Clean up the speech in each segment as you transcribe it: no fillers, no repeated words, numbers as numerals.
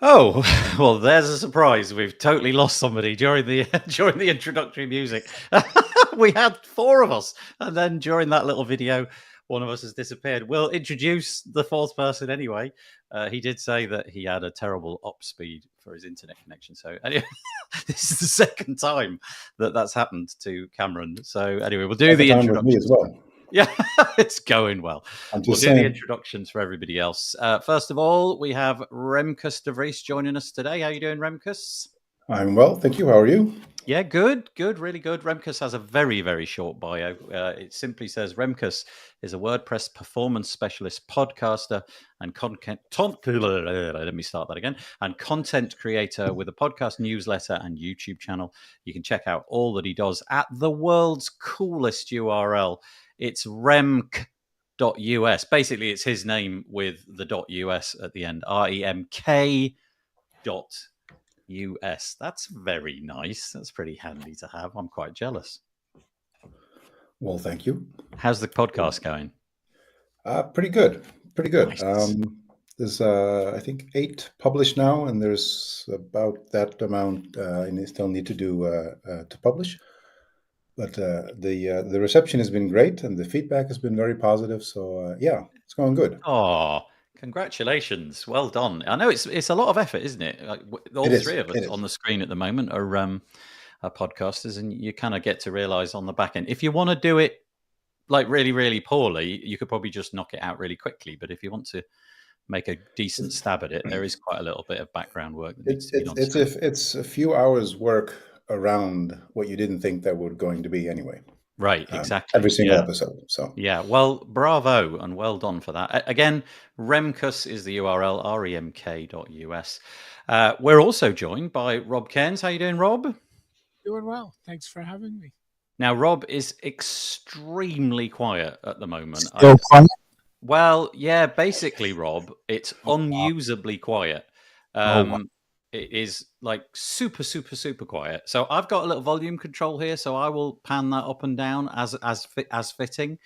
Oh, well, there's a surprise. We've totally lost somebody during the during the introductory music. We had four of us, and then during that little video, one of us has disappeared. We'll introduce the fourth person anyway. He did say that he had a terrible up speed for his internet connection. So anyway, this is the second time that that's happened to Cameron. So anyway, we'll do the Second time with me introductions. as well. Yeah, it's going well. I'm We'll just do the saying. introductions for everybody else. First of all, we have Remkus de Vries joining us today. How you doing, Remkus? I'm well, thank you. How are you? Yeah, good, really good. Remkus has a very, very short bio. It simply says Remkus is a WordPress performance specialist, podcaster, and let me start that again. And content creator with a podcast, newsletter, and YouTube channel. You can check out all that he does at the world's coolest URL. It's remk.us. Basically, it's his name with the .us at the end. REMK.US. That's very nice. That's pretty handy to have. I'm quite jealous. Well, thank you. How's the podcast going? Pretty good. Nice. There's, I think, 8 published now, and there's about that amount I still need to do to publish. But the reception has been great, and the feedback has been very positive. So yeah, it's going good. Oh, congratulations! Well done. I know it's a lot of effort, isn't it? Like, all It is. three of us on the screen at the moment are podcasters, and you kind of get to realize on the back end, if you want to do it like really, really poorly, you could probably just knock it out really quickly. But if you want to make a decent stab at it, there is quite a little bit of background work that needs to be done. It's a few hours work around what you didn't think that were going to be anyway. Right, exactly. Every single episode. So yeah, well, bravo and well done for that. Again, Remkus is the URL, remk.us. We're also joined by Rob Cairns. How you doing, Rob? Doing well. Thanks for having me. Now, Rob is extremely quiet at the moment. Still quiet? Well, yeah, basically, Rob, it's unusably quiet. It is like super, super, super quiet. So I've got a little volume control here, so I will pan that up and down as fitting.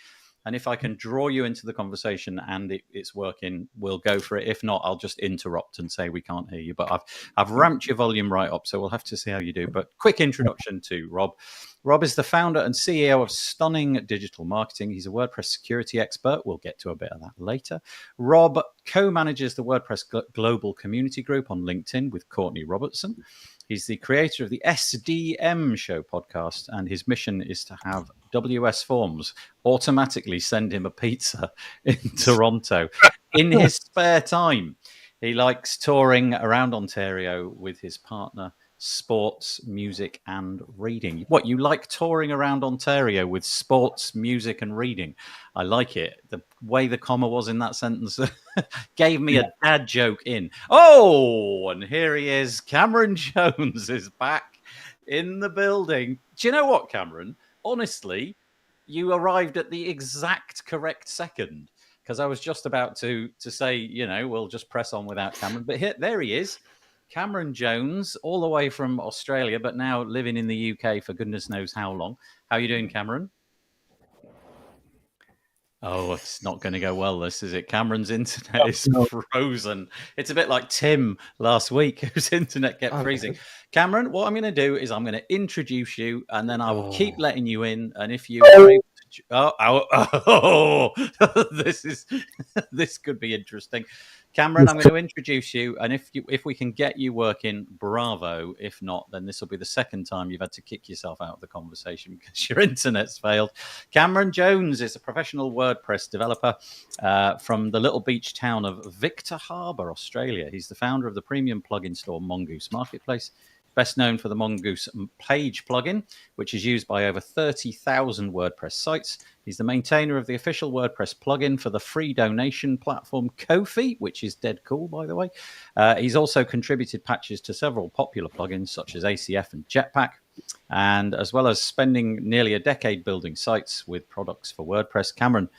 And if I can draw you into the conversation and it's working, we'll go for it. If not, I'll just interrupt and say we can't hear you. But I've ramped your volume right up, so we'll have to see how you do. But quick introduction to Rob. Rob is the founder and CEO of Stunning Digital Marketing. He's a WordPress security expert. We'll get to a bit of that later. Rob co-manages the WordPress Global Community Group on LinkedIn with Courtney Robertson. He's the creator of the SDM Show podcast, and his mission is to have WS Forms automatically send him a pizza in Toronto in his spare time. He likes touring around Ontario with his partner, sports, music, and reading. What, you like touring around Ontario with sports, music, and reading? I like it. The way the comma was in that sentence gave me a dad joke in. Oh, and here he is. Cameron Jones is back in the building. Do you know what, Cameron? Honestly, you arrived at the exact correct second, because I was just about to say, we'll just press on without Cameron. But there he is. Cameron Jones, all the way from Australia, but now living in the UK for goodness knows how long. How are you doing, Cameron? Oh, it's not going to go well, this, is it? Cameron's internet is frozen. It's a bit like Tim last week, whose internet kept freezing. Cameron, what I'm going to do is I'm going to introduce you, and then I will keep letting you in. And if you are able to... this could be interesting. Cameron, I'm going to introduce you, and if we can get you working, bravo. If not, then this will be the second time you've had to kick yourself out of the conversation because your internet's failed. Cameron Jones is a professional WordPress developer from the little beach town of Victor Harbor, Australia. He's the founder of the premium plugin store Mongoose Marketplace. Best known for the Mongoose Page plugin, which is used by over 30,000 WordPress sites. He's the maintainer of the official WordPress plugin for the free donation platform Ko-fi, which is dead cool, by the way. He's also contributed patches to several popular plugins, such as ACF and Jetpack, and as well as spending nearly a decade building sites with products for WordPress. Cameron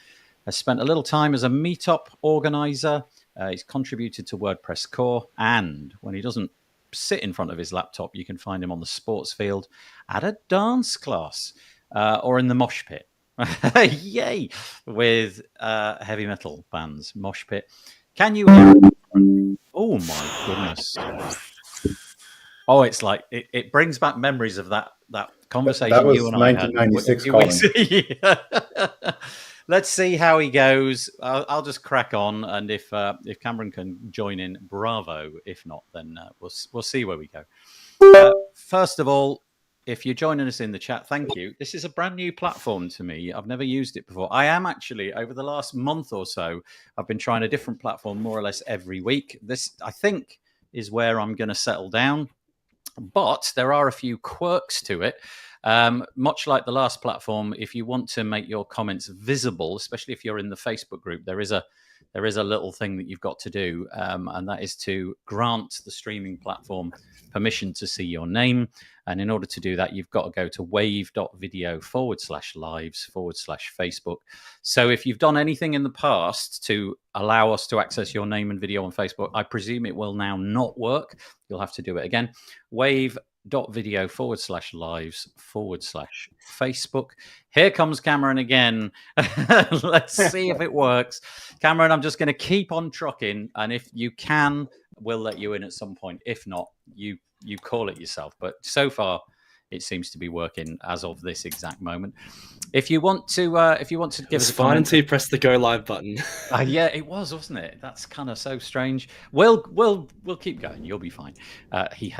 has spent a little time as a meetup organizer. He's contributed to WordPress Core, and when he doesn't sit in front of his laptop, you can find him on the sports field, at a dance class, or in the mosh pit. Yay! With heavy metal bands, mosh pit. Can you hear? Oh, Oh my goodness. Oh, it's like it brings back memories of that conversation That was you and I had 1996 a few weeks. calling. Yeah. Let's see how he goes. I'll just crack on, and if Cameron can join in, bravo. If not, then we'll see where we go. First of all, if you're joining us in the chat, thank you. This is a brand new platform to me. I've never used it before. I am actually, over the last month or so, I've been trying a different platform more or less every week. This, I think, is where I'm going to settle down. But there are a few quirks to it. Much like the last platform, if you want to make your comments visible, especially if you're in the Facebook group, there is a little thing that you've got to do, and that is to grant the streaming platform permission to see your name. And in order to do that, you've got to go to wave.video/lives/Facebook. So if you've done anything in the past to allow us to access your name and video on Facebook, I presume it will now not work. You'll have to do it again. Wave.video/lives/Facebook. Here comes Cameron again. Let's see if it works. Cameron, I'm just going to keep on trucking, and if you can, we'll let you in at some point. If not, you call it yourself. But so far, it seems to be working as of this exact moment. If you want to give us a comment, until you press the go live button. Yeah, it was, wasn't it? That's kind of so strange. We'll keep going. You'll be fine. He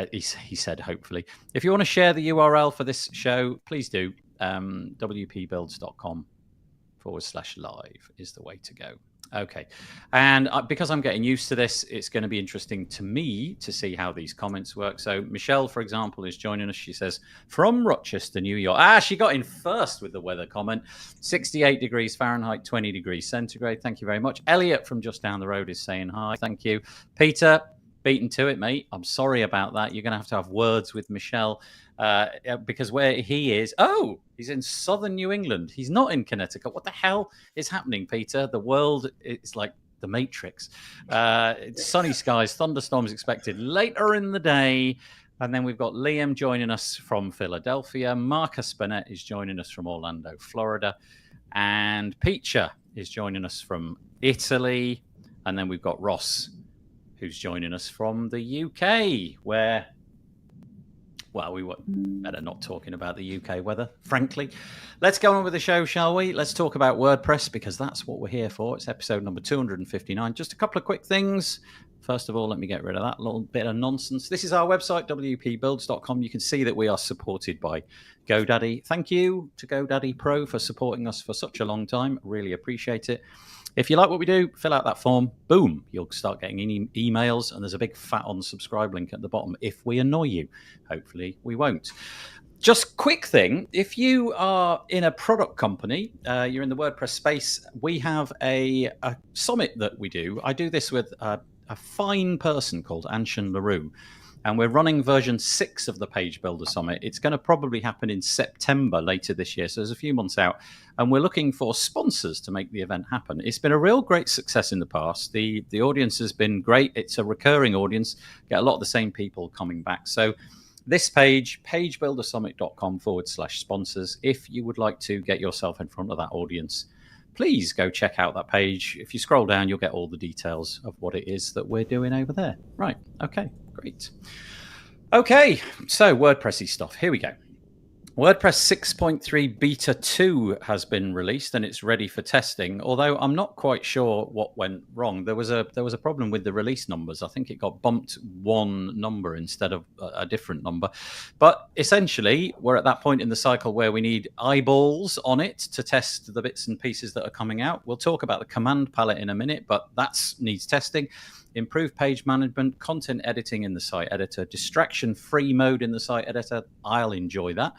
said, hopefully. If you want to share the URL for this show, please do. wpbuilds.com/live is the way to go. Okay. And because I'm getting used to this, it's going to be interesting to me to see how these comments work. So Michelle, for example, is joining us. She says, from Rochester, New York. She got in first with the weather comment. 68 degrees Fahrenheit, 20 degrees centigrade. Thank you very much. Elliot from just down the road is saying hi. Thank you. Peter, beaten to it, mate. I'm sorry about that. You're going to have words with Michelle because where he is, he's in southern New England. He's not in Connecticut. What the hell is happening, Peter? The world is like the Matrix. Sunny skies, thunderstorms expected later in the day. And then we've got Liam joining us from Philadelphia. Marcus Burnett is joining us from Orlando, Florida. And Peacher is joining us from Italy. And then we've got Ross, who's joining us from the UK, where, well, we were better not talking about the UK weather, frankly. Let's go on with the show, shall we? Let's talk about WordPress, because that's what we're here for. It's episode number 259. Just a couple of quick things. First of all, let me get rid of that little bit of nonsense. This is our website, wpbuilds.com. You can see that we are supported by GoDaddy. Thank you to GoDaddy Pro for supporting us for such a long time. Really appreciate it. If you like what we do, fill out that form. Boom, you'll start getting emails, and there's a big fat unsubscribe link at the bottom if we annoy you. Hopefully we won't. Just quick thing, if you are in a product company, you're in the WordPress space, we have a summit that we do. I do this with a fine person called Anshan LaRue, and we're running version 6 of the Page Builder Summit. It's going to probably happen in September later this year, so there's a few months out. And we're looking for sponsors to make the event happen. It's been a real great success in the past. The audience has been great. It's a recurring audience. Get a lot of the same people coming back. So this page, pagebuildersummit.com/sponsors. If you would like to get yourself in front of that audience, please go check out that page. If you scroll down, you'll get all the details of what it is that we're doing over there. Right. Okay. Great. Okay. So WordPressy stuff. Here we go. WordPress 6.3 Beta 2 has been released and it's ready for testing, although I'm not quite sure what went wrong. There was a problem with the release numbers. I think it got bumped one number instead of a different number. But essentially, we're at that point in the cycle where we need eyeballs on it to test the bits and pieces that are coming out. We'll talk about the command palette in a minute, but that needs testing. Improved page management, content editing in the site editor, distraction-free mode in the site editor. I'll enjoy that.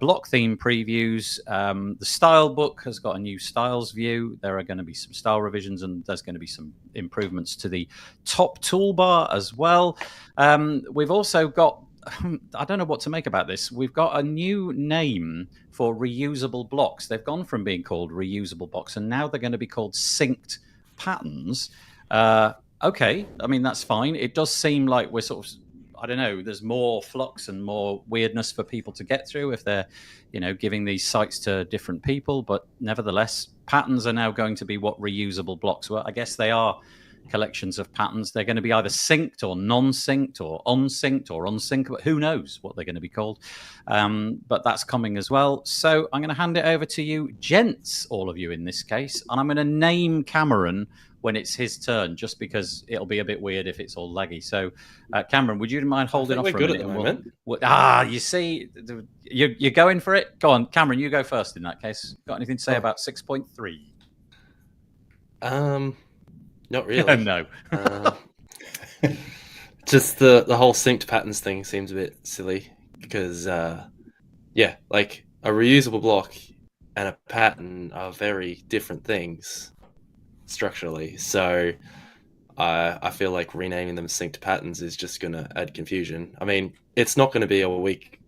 Block theme previews. The style book has got a new styles view. There are going to be some style revisions, and there's going to be some improvements to the top toolbar as well. We've also got, I don't know what to make about this. We've got a new name for reusable blocks. They've gone from being called reusable blocks, and now they're going to be called synced patterns. Okay, I mean, that's fine. It does seem like we're sort of, I don't know, there's more flux and more weirdness for people to get through if they're, giving these sites to different people. But nevertheless, patterns are now going to be what reusable blocks were. I guess they are collections of patterns. They're going to be either synced or non-synced or unsynced or unsyncable. Who knows what they're going to be called? But that's coming as well. So I'm going to hand it over to you, gents, all of you in this case, and I'm going to name Cameron when it's his turn, just because it'll be a bit weird if it's all laggy. So, Cameron, would you mind holding off for a minute? We're good at the moment. You see, you're going for it? Go on, Cameron, you go first in that case. Got anything to say about 6.3? Not really. No. Just the whole synced patterns thing seems a bit silly because, like a reusable block and a pattern are very different things structurally. So I feel like renaming them synced patterns is just going to add confusion. I mean, it's not going to be a week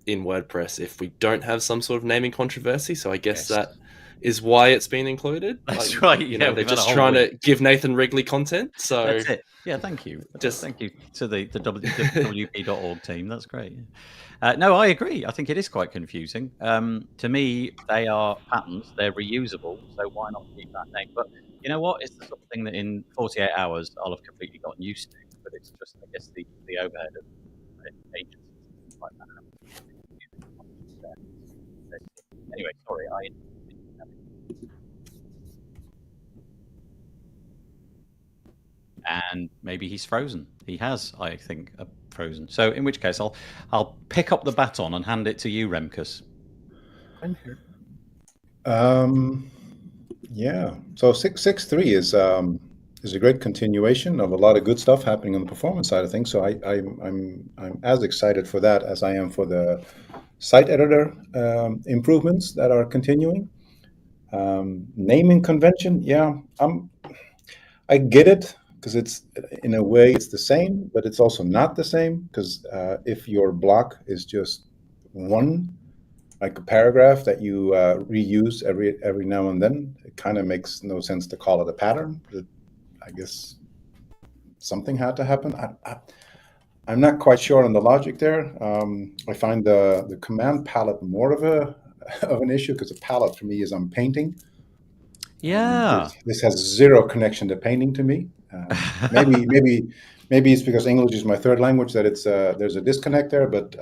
in WordPress if we don't have some sort of naming controversy. So I guess that is why it's been included. That's right. They're just trying to give Nathan Wrigley content. So that's it. Yeah, thank you. Thank you to the WP.org team. That's great. No, I agree. I think it is quite confusing. To me, they are patterns. They're reusable. So why not keep that name? But you know what? It's the sort of thing that in 48 hours I'll have completely gotten used to. But it's just, I guess, the overhead of agencies like that. Anyway, sorry. And maybe he's frozen. He has, I think, frozen. So in which case, I'll pick up the baton and hand it to you, Remkus. I'm here. Yeah. So 6.3 is a great continuation of a lot of good stuff happening on the performance side of things. So I'm as excited for that as I am for the site editor improvements that are continuing. Naming convention, yeah, I get it, because it's, in a way, it's the same, but it's also not the same, because if your block is just one, like a paragraph that you reuse every now and then, it kind of makes no sense to call it a pattern. I guess something had to happen. I'm not quite sure on the logic there. I find the command palette more of an issue, because a palette for me is I'm painting. Yeah. This has zero connection to painting to me. Maybe it's because English is my third language that it's there's a disconnect there. But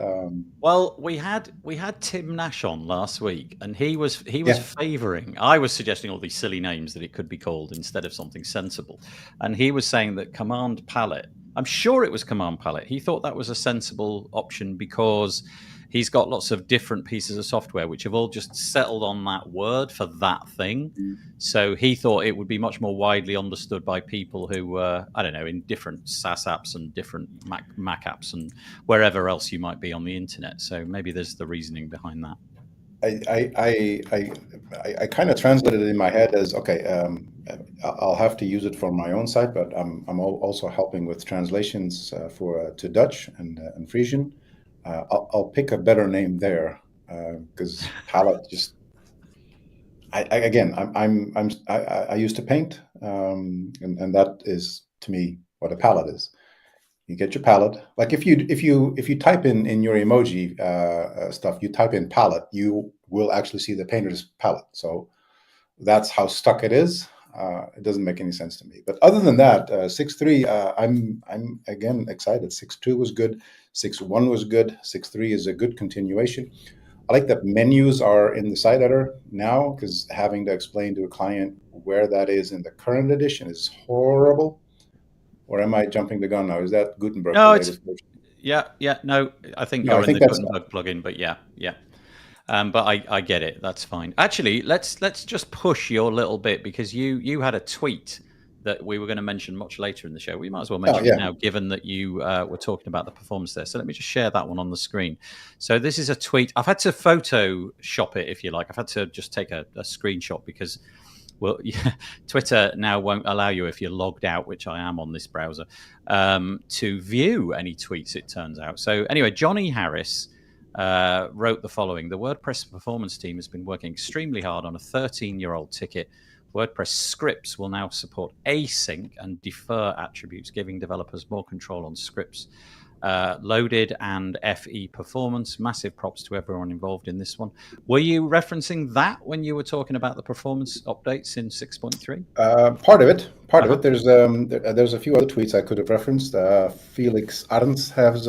well, we had Tim Nash on last week, and he was favouring. I was suggesting all these silly names that it could be called instead of something sensible, and he was saying that command palette. I'm sure it was command palette. He thought that was a sensible option because he's got lots of different pieces of software which have all just settled on that word for that thing. So he thought it would be much more widely understood by people who were, I don't know, in different SaaS apps and different Mac apps and wherever else you might be on the internet. So maybe there's the reasoning behind that. I kind of translated it in my head as, okay, I'll have to use it for my own site, but I'm also helping with translations to Dutch and Frisian. I'll pick a better name there, because palette just. I used to paint, and that is to me what a palette is. You get your palette. Like if you type in your emoji stuff, you type in palette, you will actually see the painter's palette. So that's how stuck it is. It doesn't make any sense to me. But other than that, 6.3, I'm again excited. 6.2 was good. 6.1 was good. 6.3 is a good continuation. I like that menus are in the site editor now, because having to explain to a client where that is in the current edition is horrible. Or am I jumping the gun now? Is that Gutenberg? No, no. I think you're in the Gutenberg plugin, but yeah. But I get it. That's fine. Actually, let's just push your little bit, because you had a tweet that we were going to mention much later in the show. We might as well mention it now, given that you were talking about the performance there. So let me just share that one on the screen. So this is a tweet. I've had to Photoshop it, if you like. I've had to just take a screenshot because, well, Twitter now won't allow you, if you're logged out, which I am on this browser, to view any tweets, it turns out. So anyway, Johnny Harris wrote the following. The WordPress performance team has been working extremely hard on a 13-year-old ticket. WordPress scripts will now support async and defer attributes, giving developers more control on scripts loaded and FE performance. Massive props to everyone involved in this one. Were you referencing that when you were talking about the performance updates in 6.3? Part of it. There's a few other tweets I could have referenced. Felix Arns has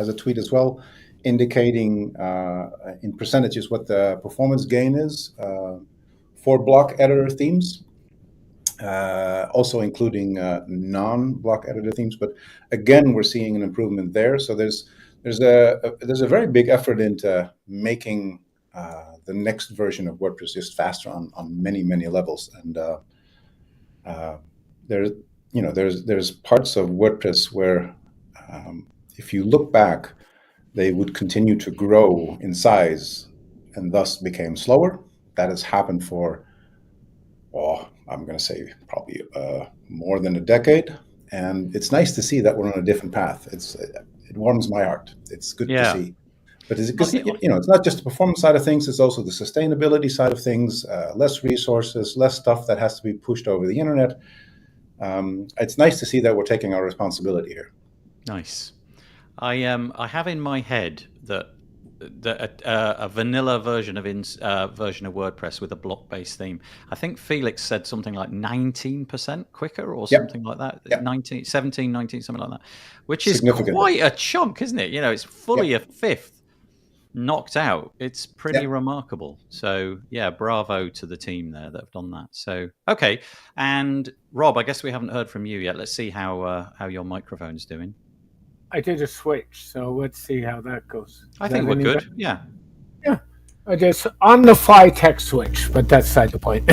a tweet as well, indicating in percentages what the performance gain is for block editor themes. Also including non-block editor themes, but again, we're seeing an improvement there. So there's a very big effort into making the next version of WordPress just faster on many levels. And there's parts of WordPress where if you look back, they would continue to grow in size and thus became slower. That has happened for I'm going to say probably more than a decade, and it's nice to see that we're on a different path. It warms my heart. It's good to see. But it's not just the performance side of things; it's also the sustainability side of things. Less resources, less stuff that has to be pushed over the internet. It's nice to see that we're taking our responsibility here. Nice. I have in my head that a vanilla version of WordPress with a block-based theme. I think Felix said something like 19% quicker or something like that. 17, 19, something like that, which is quite a chunk, isn't it? It's fully a fifth knocked out. It's pretty remarkable. So bravo to the team there that have done that. So okay, and Rob, I guess we haven't heard from you yet. Let's see how your microphone's doing. I did a switch, so let's see how that goes. I think we're good. Yeah. I just on the fly text switch, but that's beside the point.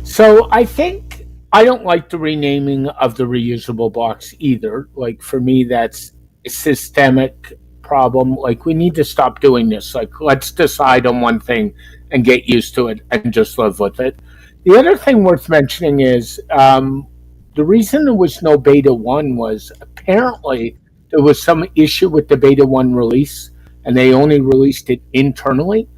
So I think I don't like the renaming of the reusable blocks either. Like for me, that's a systemic problem. Like we need to stop doing this. Like let's decide on one thing and get used to it and just live with it. The other thing worth mentioning is the reason there was no beta 1 was apparently there was some issue with the beta 1 release, and they only released it internally,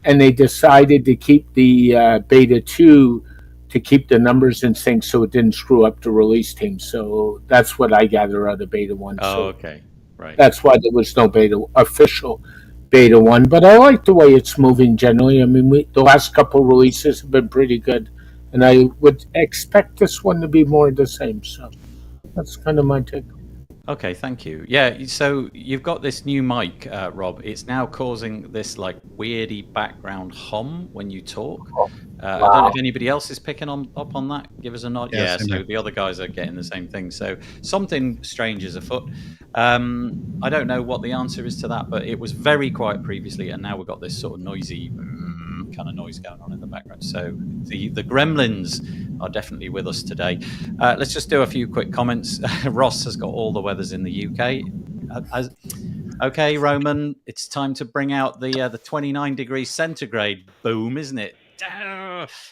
and they decided to keep the beta 2 to keep the numbers in sync so it didn't screw up the release team. So that's what I gather out of beta 1. Oh, so okay. Right. That's why there was no official beta 1. But I like the way it's moving generally. I mean, the last couple releases have been pretty good. And I would expect this one to be more the same. So that's kind of my take. Okay, thank you. Yeah, so you've got this new mic, Rob. It's now causing this like weirdy background hum when you talk. I don't know if anybody else is picking up on that. Give us a nod. Yeah, so the other guys are getting the same thing. So something strange is afoot. I don't know what the answer is to that, but it was very quiet previously, and now we've got this sort of noisy kind of noise going on in the background. So the gremlins are definitely with us today. Let's just do a few quick comments. Ross has got all the weathers in the UK. Okay, Roman, it's time to bring out the 29 degrees centigrade boom, isn't it?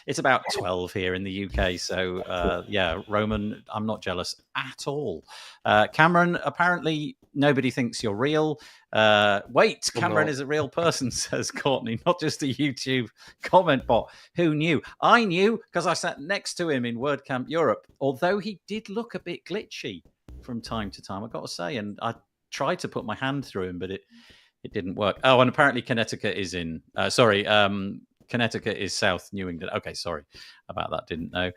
It's about 12 here in the UK. So, Roman, I'm not jealous at all. Cameron, apparently nobody thinks you're real. Wait, Cameron is a real person, says Courtney, not just a YouTube comment bot. Who knew? I knew because I sat next to him in WordCamp Europe, although he did look a bit glitchy from time to time, I've got to say. And I tried to put my hand through him, but it didn't work. Oh, and apparently Connecticut is in... Connecticut is South New England. Okay, sorry about that. Didn't know.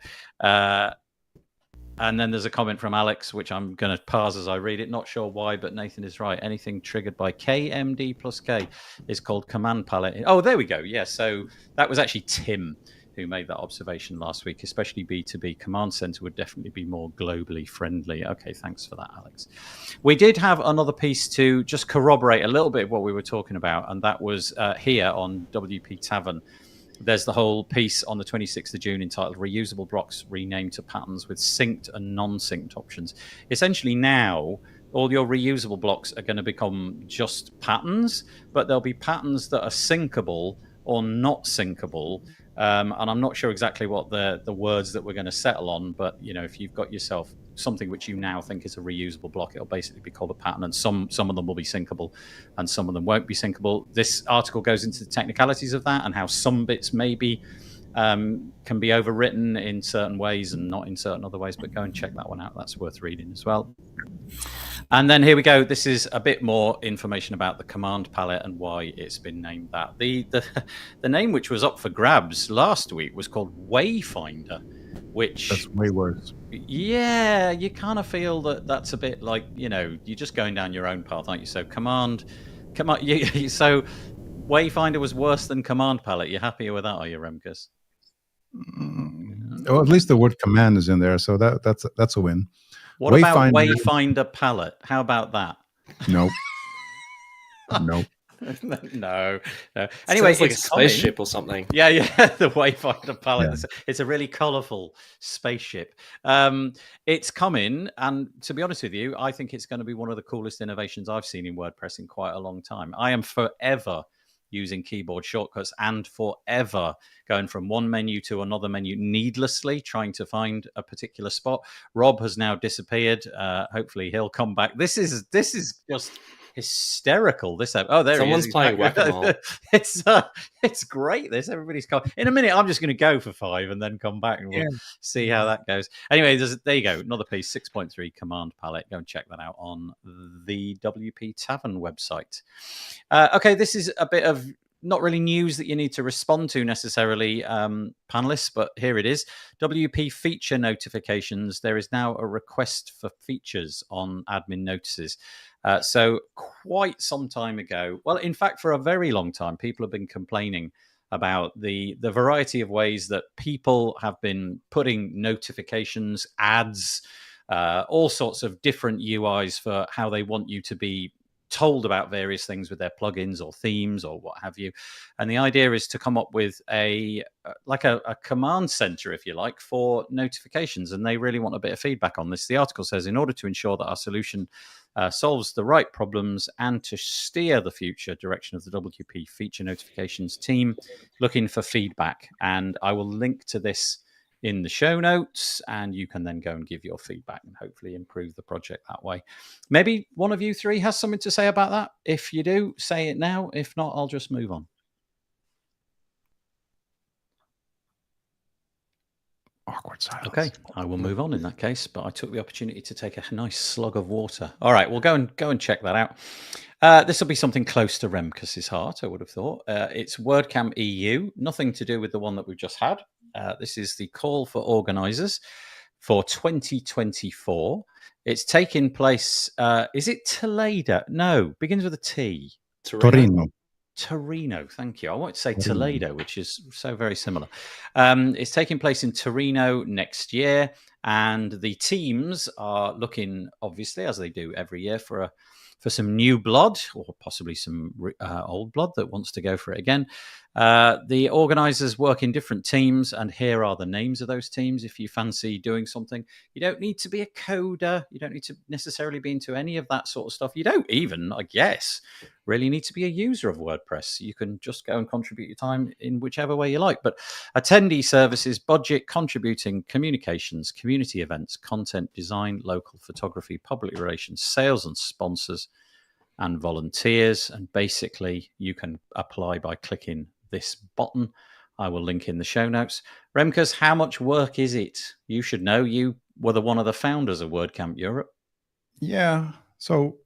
And then there's a comment from Alex, which I'm going to parse as I read it. Not sure why, but Nathan is right. Anything triggered by KMD plus K is called command palette. Oh, there we go. Yeah, so that was actually Tim who made that observation last week, especially B2B. Command Center would definitely be more globally friendly. Okay, thanks for that, Alex. We did have another piece to just corroborate a little bit of what we were talking about, and that was here on WP Tavern. There's the whole piece on the 26th of June entitled Reusable Blocks Renamed to Patterns with Synced and Non-Synced Options. Essentially now, all your reusable blocks are going to become just patterns, but there'll be patterns that are syncable or not syncable. And I'm not sure exactly what the words that we're going to settle on, but if you've got yourself something which you now think is a reusable block, it'll basically be called a pattern, and some of them will be syncable and some of them won't be syncable. This article goes into the technicalities of that and how some bits maybe can be overwritten in certain ways and not in certain other ways, but go and check that one out. That's worth reading as well. And then here we go. This is a bit more information about the command palette and why it's been named that. The name which was up for grabs last week was called Wayfinder, which That's way worse. Yeah, you kind of feel that that's a bit like, you're just going down your own path, aren't you? So command. So Wayfinder was worse than command palette. You're happier with that, are you, Remkus? Well, at least the word command is in there, so that's a win. What about Wayfinder palette? How about that? Nope. Nope. No. Anyway, it's like a spaceship or something. Yeah, the Wayfinder palette. Yeah. It's a really colourful spaceship. It's coming, and to be honest with you, I think it's going to be one of the coolest innovations I've seen in WordPress in quite a long time. I am forever using keyboard shortcuts and forever going from one menu to another menu needlessly, trying to find a particular spot. Rob has now disappeared. Hopefully he'll come back. This is just hysterical. There someone's he is. Playing whack-a-mole. It's great. Everybody's come in a minute. I'm just going to go for 5 and then come back and we'll see how that goes. Anyway, there you go. Another piece, 6.3 command palette. Go and check that out on the WP Tavern website. Okay, this is a bit of not really news that you need to respond to necessarily, panelists, but here it is. WP feature notifications. There is now a request for features on admin notices. So quite some time ago, well, in fact, for a very long time, people have been complaining about the variety of ways that people have been putting notifications, ads, all sorts of different UIs for how they want you to be told about various things with their plugins or themes or what have you. And the idea is to come up with a command center, if you like, for notifications. And they really want a bit of feedback on this. The article says, in order to ensure that our solution solves the right problems and to steer the future direction of the WP feature notifications team, looking for feedback. And I will link to this in the show notes, and you can then go and give your feedback and hopefully improve the project that way. Maybe one of you three has something to say about that. If you do, say it now. If not, I'll just move on. Awkward silence. Okay, I will move on in that case, but I took the opportunity to take a nice slug of water. All right, we'll go and check that out. This will be something close to Remkus's heart, I would have thought. It's WordCamp EU, nothing to do with the one that we've just had. This is the call for organisers for 2024. It's taking place, is it Toledo? No, begins with a T. Torino, thank you. I wanted to say Toledo, which is so very similar. It's taking place in Torino next year, and the teams are looking, obviously, as they do every year, for some new blood, or possibly some old blood that wants to go for it again. The organisers work in different teams, and here are the names of those teams. If you fancy doing something, you don't need to be a coder. You don't need to necessarily be into any of that sort of stuff. You don't even, I guess, really need to be a user of WordPress. You can just go and contribute your time in whichever way you like. But attendee services, budget, contributing, communications, community events, content design, local photography, public relations, sales and sponsors, and volunteers. And basically, you can apply by clicking this button. I will link in the show notes. Remkus, how much work is it? You should know. You were one of the founders of WordCamp Europe. Yeah. So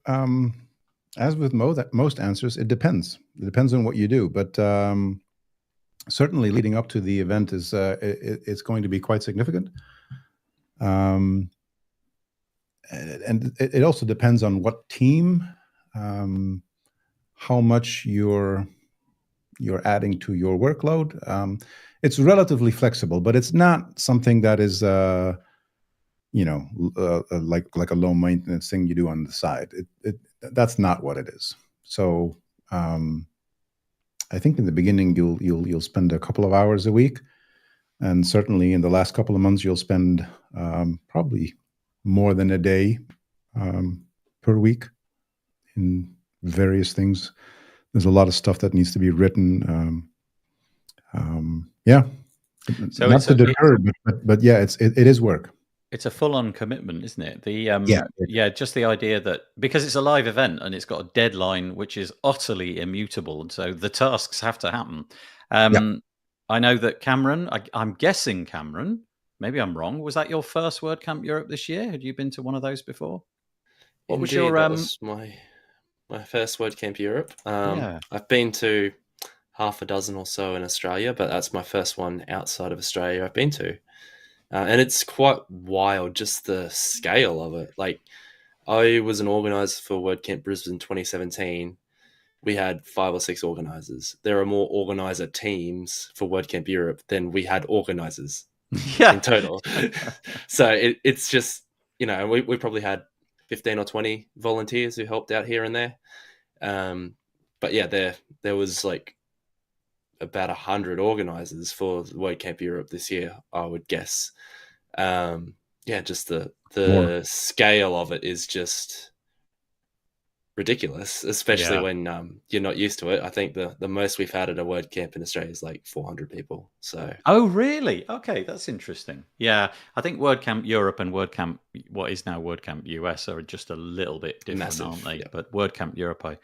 as with most answers, it depends. It depends on what you do. But certainly leading up to the event is it's going to be quite significant. And it also depends on what team, how much you're adding to your workload. It's relatively flexible, but it's not something that is like a low maintenance thing you do on the side. That's not what it is. So I think in the beginning you'll spend a couple of hours a week, and certainly in the last couple of months you'll spend probably more than a day per week in various things. There's a lot of stuff that needs to be written. So not to deter, but yeah, it is work. It's a full-on commitment, isn't it? Just the idea that because it's a live event and it's got a deadline which is utterly immutable, and so the tasks have to happen. I know that Cameron, I'm guessing Cameron, maybe I'm wrong, was that your first WordCamp Europe this year? Had you been to one of those before? What was Indeed, your that was my first WordCamp Europe. Yeah. I've been to half a dozen or so in Australia, but that's my first one outside of Australia I've been to. And it's quite wild, just the scale of it. Like, I was an organizer for WordCamp Brisbane 2017. We had 5 or 6 organizers. There are more organizer teams for WordCamp Europe than we had organizers in total. So it's just, we probably had 15 or 20 volunteers who helped out here and there. But yeah, there was like about 100 organizers for WordCamp Europe this year, I would guess. Just the scale of it is just ridiculous, especially when you're not used to it. I think the most we've had at a WordCamp in Australia is like 400 people. So Oh, really? Okay, that's interesting. Yeah, I think WordCamp Europe and WordCamp, what is now WordCamp US, are just a little bit different, Massive, aren't they? yeah. But WordCamp Europe, I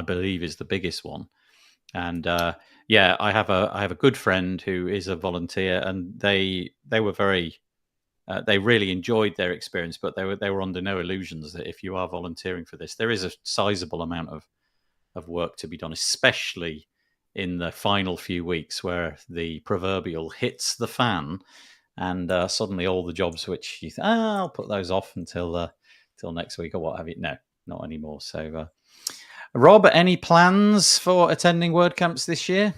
believe, is the biggest one. And I have a good friend who is a volunteer, and they were very. They really enjoyed their experience, but they were under no illusions that if you are volunteering for this, there is a sizable amount of work to be done, especially in the final few weeks where the proverbial hits the fan, and suddenly all the jobs which you think, I'll put those off until next week or what have you. No, not anymore. So, Rob, any plans for attending WordCamps this year?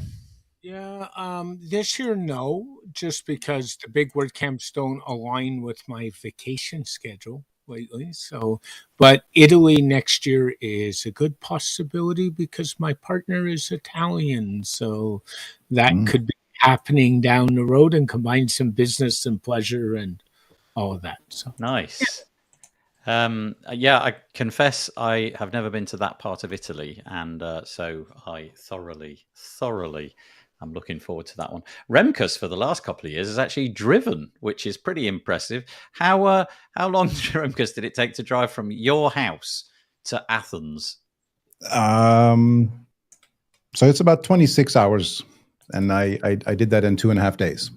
Yeah, this year, no, just because the big WordCamps don't align with my vacation schedule lately. So, but Italy next year is a good possibility because my partner is Italian. So that could be happening down the road and combine some business and pleasure and all of that. So nice. I confess I have never been to that part of Italy, and so I thoroughly I'm looking forward to that one. Remkus, for the last couple of years, has actually driven, which is pretty impressive. How long, Remkus, did it take to drive from your house to Athens? So it's about 26 hours, and I did that in 2.5 days.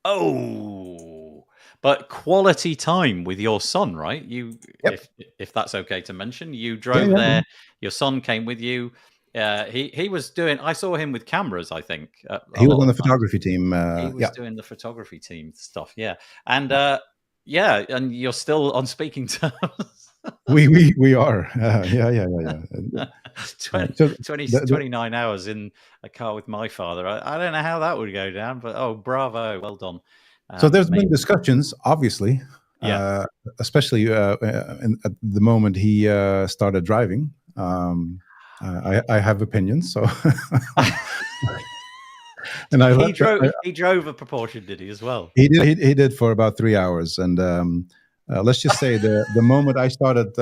Oh, but quality time with your son, right? You, if that's okay to mention, you drove there. Your son came with you. He was doing. I saw him with cameras. I think he was on the photography team. He was doing the photography team stuff. Yeah, and and you're still on speaking terms. we are. 29 hours in a car with my father. I don't know how that would go down, but bravo, well done. So there's been discussions, obviously, especially at the moment he started driving. I have opinions, so. And he drove a proportion, did he, as well? He did for about 3 hours, and let's just say the moment I started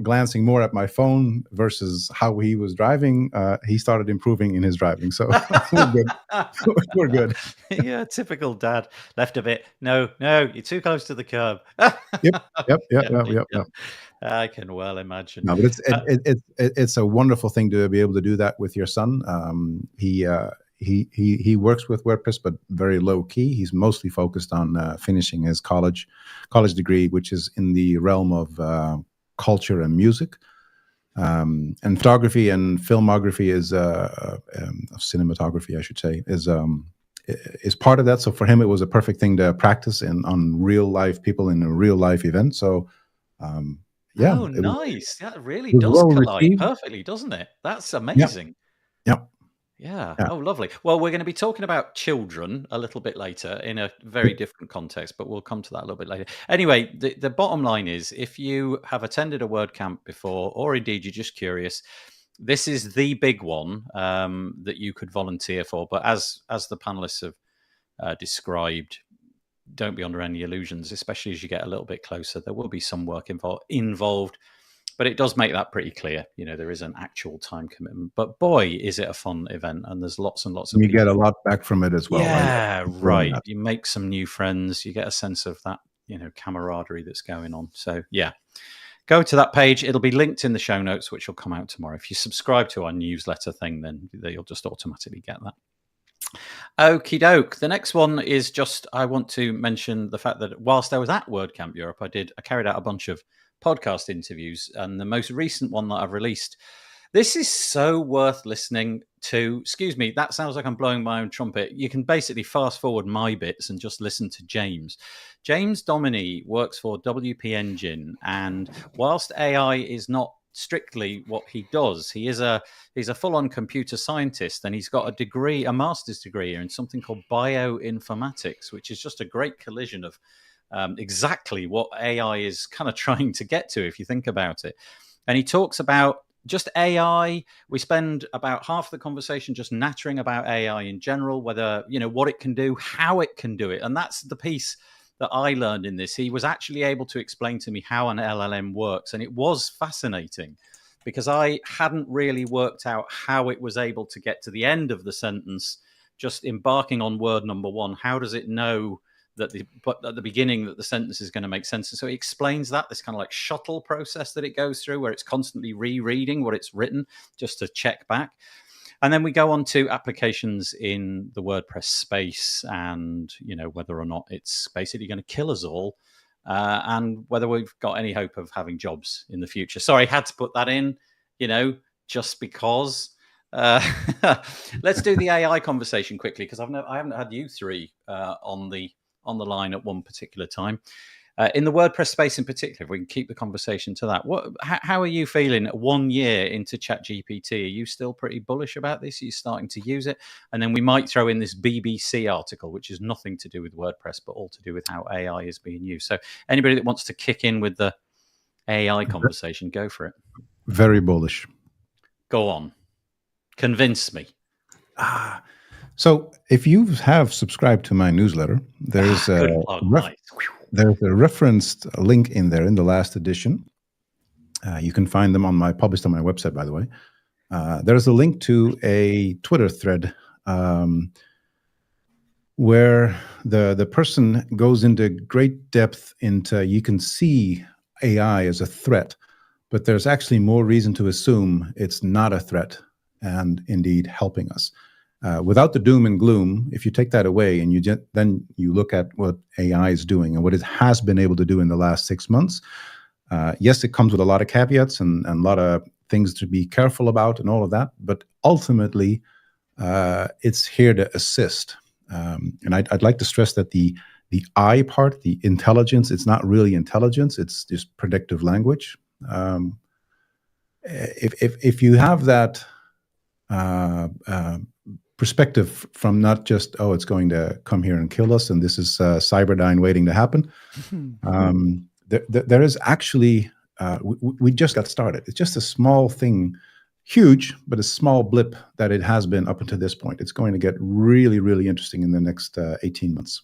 glancing more at my phone versus how he was driving, he started improving in his driving. So we're good. We're good. Yeah, typical dad. Left a bit. No, you're too close to the curb. Yep. I can well imagine. No, but it's a wonderful thing to be able to do that with your son. He works with WordPress, but very low key. He's mostly focused on finishing his college degree, which is in the realm of culture and music, and photography and filmography is cinematography, I should say, is part of that. So for him, it was a perfect thing to practice on real life people in a real life event. So. Oh, nice! That really does collide perfectly, doesn't it? That's amazing. Yeah. Oh, lovely. Well, we're going to be talking about children a little bit later in a very different context, but we'll come to that a little bit later. Anyway, the bottom line is, if you have attended a WordCamp before, or indeed you're just curious, this is the big one that you could volunteer for. But as the panelists have described, don't be under any illusions, especially as you get a little bit closer. There will be some work involved, but it does make that pretty clear. There is an actual time commitment. But boy, is it a fun event, and there's lots and lots of people. You get a lot back from it as well. Yeah, right. You make some new friends. You get a sense of that, camaraderie that's going on. So yeah, go to that page. It'll be linked in the show notes, which will come out tomorrow. If you subscribe to our newsletter thing, then you'll just automatically get that. Okie doke. The next one is just, I want to mention the fact that whilst I was at WordCamp Europe, I carried out a bunch of podcast interviews, and the most recent one that I've released. This is so worth listening to. Excuse me, that sounds like I'm blowing my own trumpet. You can basically fast forward my bits and just listen to James. James Dominy works for WP Engine, and whilst AI is not strictly what he does, he's a full-on computer scientist, and he's got a degree, a master's degree in something called bioinformatics, which is just a great collision of exactly what AI is kind of trying to get to, if you think about it. And he talks about just AI. We spend about half the conversation just nattering about AI in general, whether, what it can do, how it can do it. And that's the piece that I learned in this. He was actually able to explain to me how an LLM works. And it was fascinating because I hadn't really worked out how it was able to get to the end of the sentence, just embarking on word number one. How does it know that at the beginning that the sentence is going to make sense? And so he explains that, this kind of like shuttle process that it goes through, where it's constantly rereading what it's written just to check back. And then we go on to applications in the WordPress space, and whether or not it's basically going to kill us all, and whether we've got any hope of having jobs in the future. Sorry, had to put that in, just because. Let's do the AI conversation quickly, because I haven't had you three on the line at one particular time. In the WordPress space in particular, if we can keep the conversation to that, how are you feeling 1 year into ChatGPT? Are you still pretty bullish about this? Are you starting to use it? And then we might throw in this BBC article, which is nothing to do with WordPress, but all to do with how AI is being used. So anybody that wants to kick in with the AI conversation, go for it. Very bullish. Go on. Convince me. So if you have subscribed to my newsletter, there's there's a referenced link in there in the last edition. You can find them published on my website, by the way. There's a link to a Twitter thread where the person goes into great depth into, you can see AI as a threat, but there's actually more reason to assume it's not a threat and indeed helping us. Without the doom and gloom, if you take that away and then you look at what AI is doing and what it has been able to do in the last 6 months, yes, it comes with a lot of caveats and a lot of things to be careful about and all of that, but ultimately, it's here to assist. And I'd like to stress that the I part, the intelligence, it's not really intelligence, it's just predictive language. If you have that perspective from not just, it's going to come here and kill us, and this is Cyberdyne waiting to happen. There is actually, we just got started. It's just a small thing, huge, but a small blip that it has been up until this point. It's going to get really, really interesting in the next 18 months.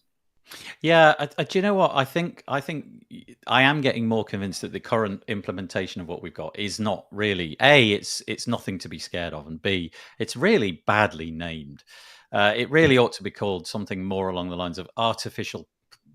Yeah, do you know what? I think I am getting more convinced that the current implementation of what we've got is not really, A, it's nothing to be scared of, and B, it's really badly named. It really ought to be called something more along the lines of artificial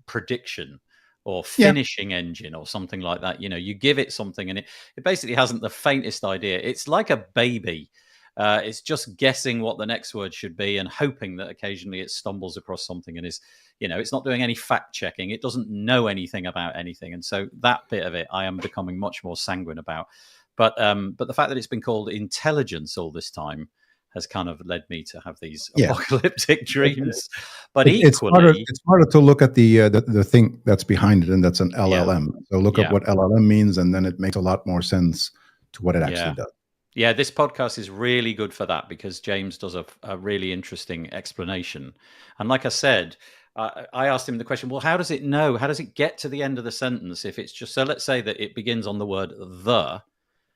prediction or finishing engine or something like that. You give it something and it basically hasn't the faintest idea. It's like a baby. It's just guessing what the next word should be and hoping that occasionally it stumbles across something and is, it's not doing any fact checking. It doesn't know anything about anything. And so that bit of it, I am becoming much more sanguine about. But the fact that it's been called intelligence all this time has kind of led me to have these apocalyptic dreams. But equally, it's harder to look at the thing that's behind it, and that's an LLM. So look up what LLM means, and then it makes a lot more sense to what it actually does. Yeah, this podcast is really good for that because James does a really interesting explanation. And like I said, I asked him the question, well, how does it know? How does it get to the end of the sentence if it's just, so let's say that it begins on the word the,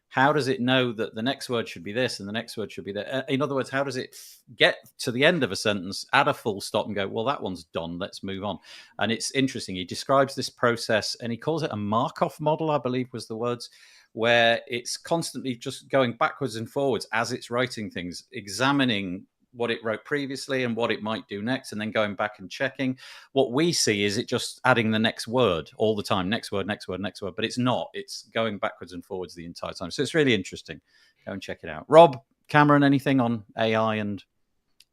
how does it know that the next word should be this and the next word should be that? In other words, how does it get to the end of a sentence, add a full stop and go, well, that one's done, let's move on. And it's interesting. He describes this process and he calls it a Markov model, I believe was the words, where it's constantly just going backwards and forwards as it's writing things, examining what it wrote previously and what it might do next, and then going back and checking. What we see is it just adding the next word all the time, next word, next word, next word, but it's not. It's going backwards and forwards the entire time. So it's really interesting. Go and check it out. Rob, Cameron, anything on AI and,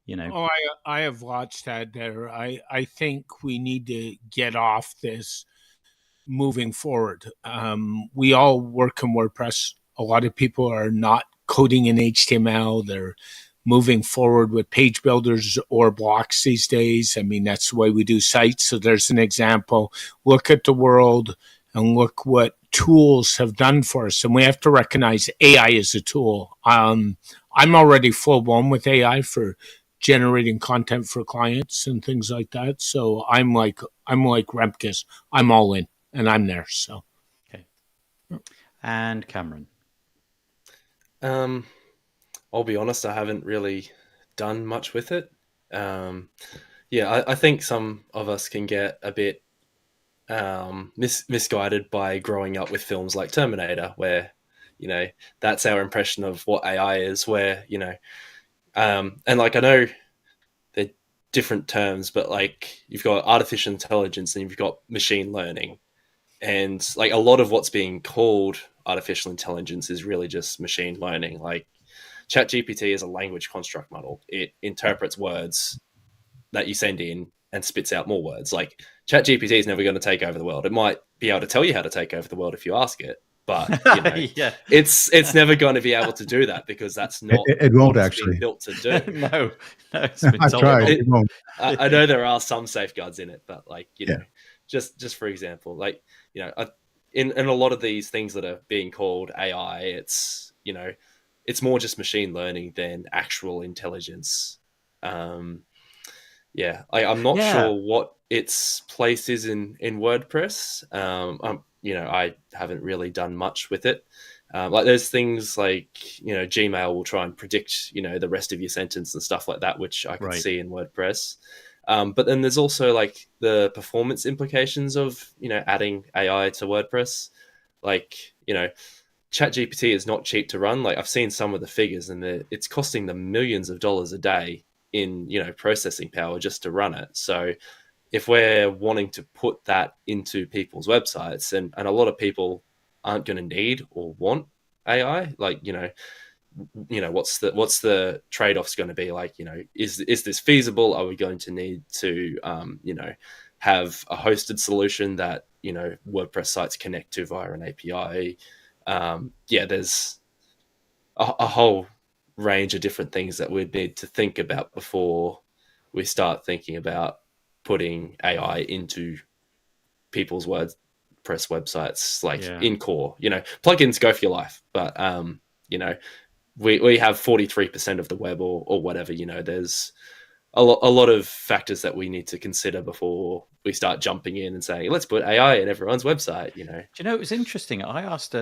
Oh, I have lots to add there. I think we need to get off this moving forward. We all work in WordPress. A lot of people are not coding in HTML. They're moving forward with page builders or blocks these days. I mean, that's the way we do sites. So there's an example. Look at the world and look what tools have done for us. And we have to recognize AI as a tool. I'm already full blown with AI for generating content for clients and things like that. So I'm like Remkus. I'm all in and I'm there. So okay. And Cameron. I'll be honest, I haven't really done much with it. I think some of us can get a bit misguided by growing up with films like Terminator, where, you know, that's our impression of what AI is, where, you know, and like, I know they're different terms, but like you've got artificial intelligence and you've got machine learning. And like a lot of what's being called artificial intelligence is really just machine learning. Like ChatGPT is a language construct model. It interprets words that you send in and spits out more words. Like ChatGPT is never going to take over the world. It might be able to tell you how to take over the world if you ask it, but you know, yeah. it's never going to be able to do that because that's not it won't what actually it's built to do. no, it's been I told tried. it It won't. I know there are some safeguards in it, but like, you know, Yeah. just for example, like, you know, in a lot of these things that are being called AI, it's, you know, it's more just machine learning than actual intelligence. I'm not sure what its place is in WordPress. You know, I haven't really done much with it. Like there's things like, you know, Gmail will try and predict, you know, the rest of your sentence and stuff like that, which I can Right. see in WordPress. But then there's also like the performance implications of, you know, adding AI to WordPress. Like, you know, ChatGPT is not cheap to run. Like I've seen some of the figures and it's costing them millions of dollars a day in, you know, processing power just to run it. So if we're wanting to put that into people's websites and a lot of people aren't going to need or want AI, like, you know, what's the trade-offs going to be? Like, you know, is this feasible? Are we going to need to you know, have a hosted solution that, you know, WordPress sites connect to via an API? There's a whole range of different things that we'd need to think about before we start thinking about putting AI into people's WordPress websites, like in core. You know, plugins go for your life, but you know, we have 43% of the web or whatever. You know, there's a lot of factors that we need to consider before we start jumping in and saying, let's put AI in everyone's website, you know. Do you know, it was interesting. I asked,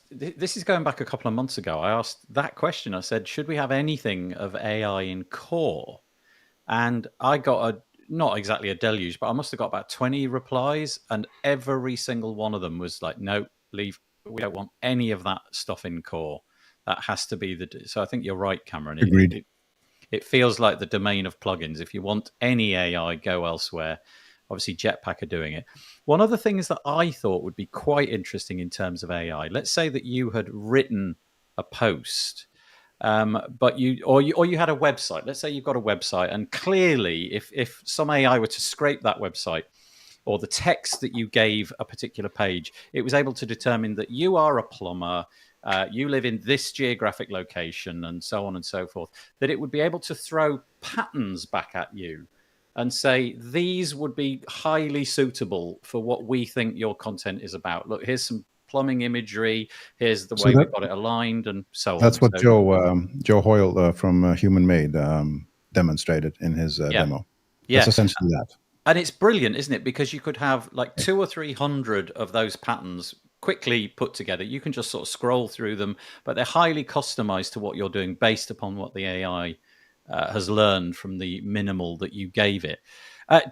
this is going back a couple of months ago. I asked that question. I said, should we have anything of AI in core? And I got not exactly a deluge, but I must have got about 20 replies. And every single one of them was like, no, leave. We don't want any of that stuff in core. That has to be so I think you're right, Cameron. Agreed. It feels like the domain of plugins. If you want any AI, go elsewhere. Obviously, Jetpack are doing it. One of the things that I thought would be quite interesting in terms of AI, let's say that you had written a post, but you had a website. Let's say you've got a website, and clearly, if some AI were to scrape that website or the text that you gave a particular page, it was able to determine that you are a plumber. You live in this geographic location and so on and so forth, that it would be able to throw patterns back at you and say, these would be highly suitable for what we think your content is about. Look, here's some plumbing imagery. Here's the way we've got it aligned and so on. That's what Joe Hoyle from Human Made demonstrated in his demo. That's essentially that. And it's brilliant, isn't it? Because you could have like 200 or 300 of those patterns quickly put together. You can just sort of scroll through them, but they're highly customized to what you're doing based upon what the AI has learned from the minimal that you gave it.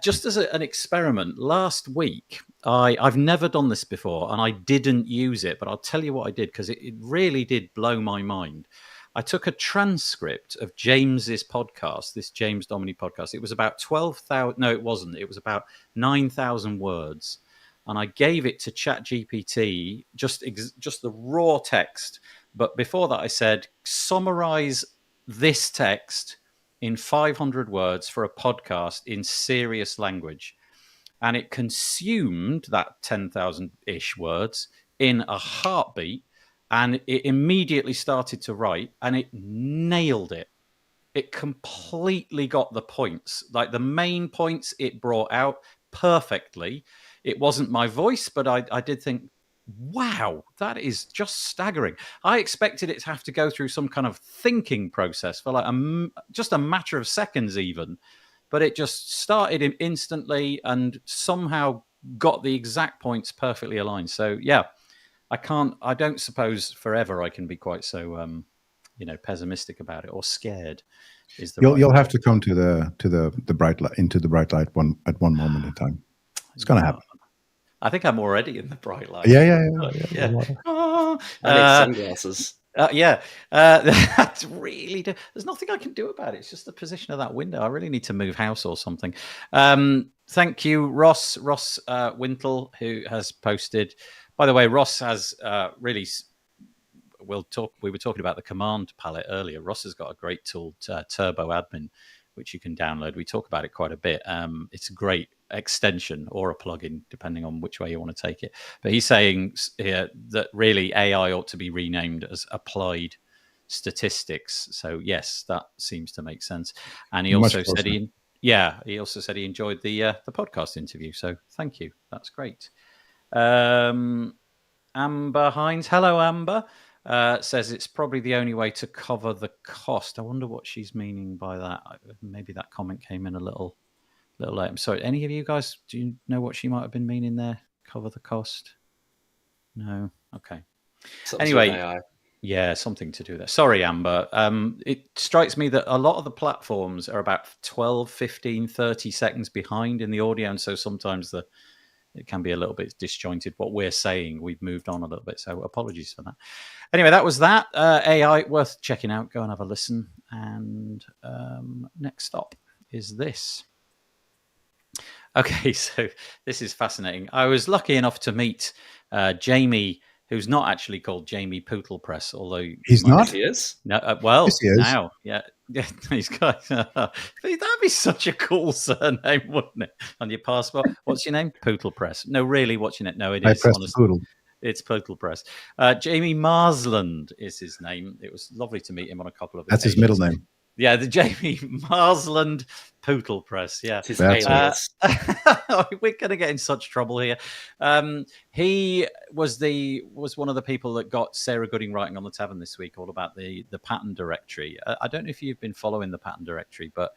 Just as an experiment, last week, I've never done this before and I didn't use it, but I'll tell you what I did because it really did blow my mind. I took a transcript of James's podcast, this James Dominy podcast. It was about 12,000. No, it wasn't. It was about 9,000 words. And I gave it to ChatGPT, just the raw text. But before that, I said, summarize this text in 500 words for a podcast in serious language. and it consumed that 10,000-ish words in a heartbeat, and it immediately started to write, and it nailed it. It completely got the points, like the main points it brought out perfectly. It wasn't my voice, but I did think, wow, that is just staggering. I expected it to have to go through some kind of thinking process for like just a matter of seconds even, but it just started instantly and somehow got the exact points perfectly aligned. So yeah, I don't suppose forever I can be quite so pessimistic about it, or scared is the You'll right have to come to the bright light, into the bright light at one moment in time. It's going to happen. I think I'm already in the bright light. Yeah. I need sunglasses. That's really. There's nothing I can do about it. It's just the position of that window. I really need to move house or something. Thank you, Ross Wintle, who has posted. By the way, Ross has really. We were talking about the command palette earlier. Ross has got a great tool, Turbo Admin, which you can download. We talk about it quite a bit. It's a great extension or a plugin, depending on which way you want to take it. But he's saying here that really AI ought to be renamed as applied statistics. So yes, that seems to make sense. And he also said he enjoyed the podcast interview. So thank you. That's great. Amber Hines, hello Amber. Says it's probably the only way to cover the cost. I wonder what she's meaning by that. Maybe that comment came in a little late. I'm sorry. Any of you guys, do you know what she might have been meaning there? Cover the cost? No? Okay. Anyway, yeah, something to do there. Sorry, Amber. It strikes me that a lot of the platforms are about 12, 15, 30 seconds behind in the audio, and so sometimes it can be a little bit disjointed what we're saying. We've moved on a little bit, so apologies for that. Anyway, that was that. AI, worth checking out. Go and have a listen. And next stop is this. Okay, so this is fascinating. I was lucky enough to meet Jamie, who's not actually called Jamie Pootlepress, although he's not. He is. No, well, yes, he is. Now, yeah, he's got. That'd be such a cool surname, wouldn't it? On your passport, what's your name? Pootlepress. No, really, what's your name? No, it is. Honestly, Poodle. It's Pootlepress. Jamie Marsland is his name. It was lovely to meet him on a couple of. That's his middle name. Yeah, the Jamie Marsland Pootlepress. Yeah, we're going to get in such trouble here. He was one of the people that got Sarah Gooding writing on the tavern this week, all about the pattern directory. I don't know if you've been following the pattern directory, but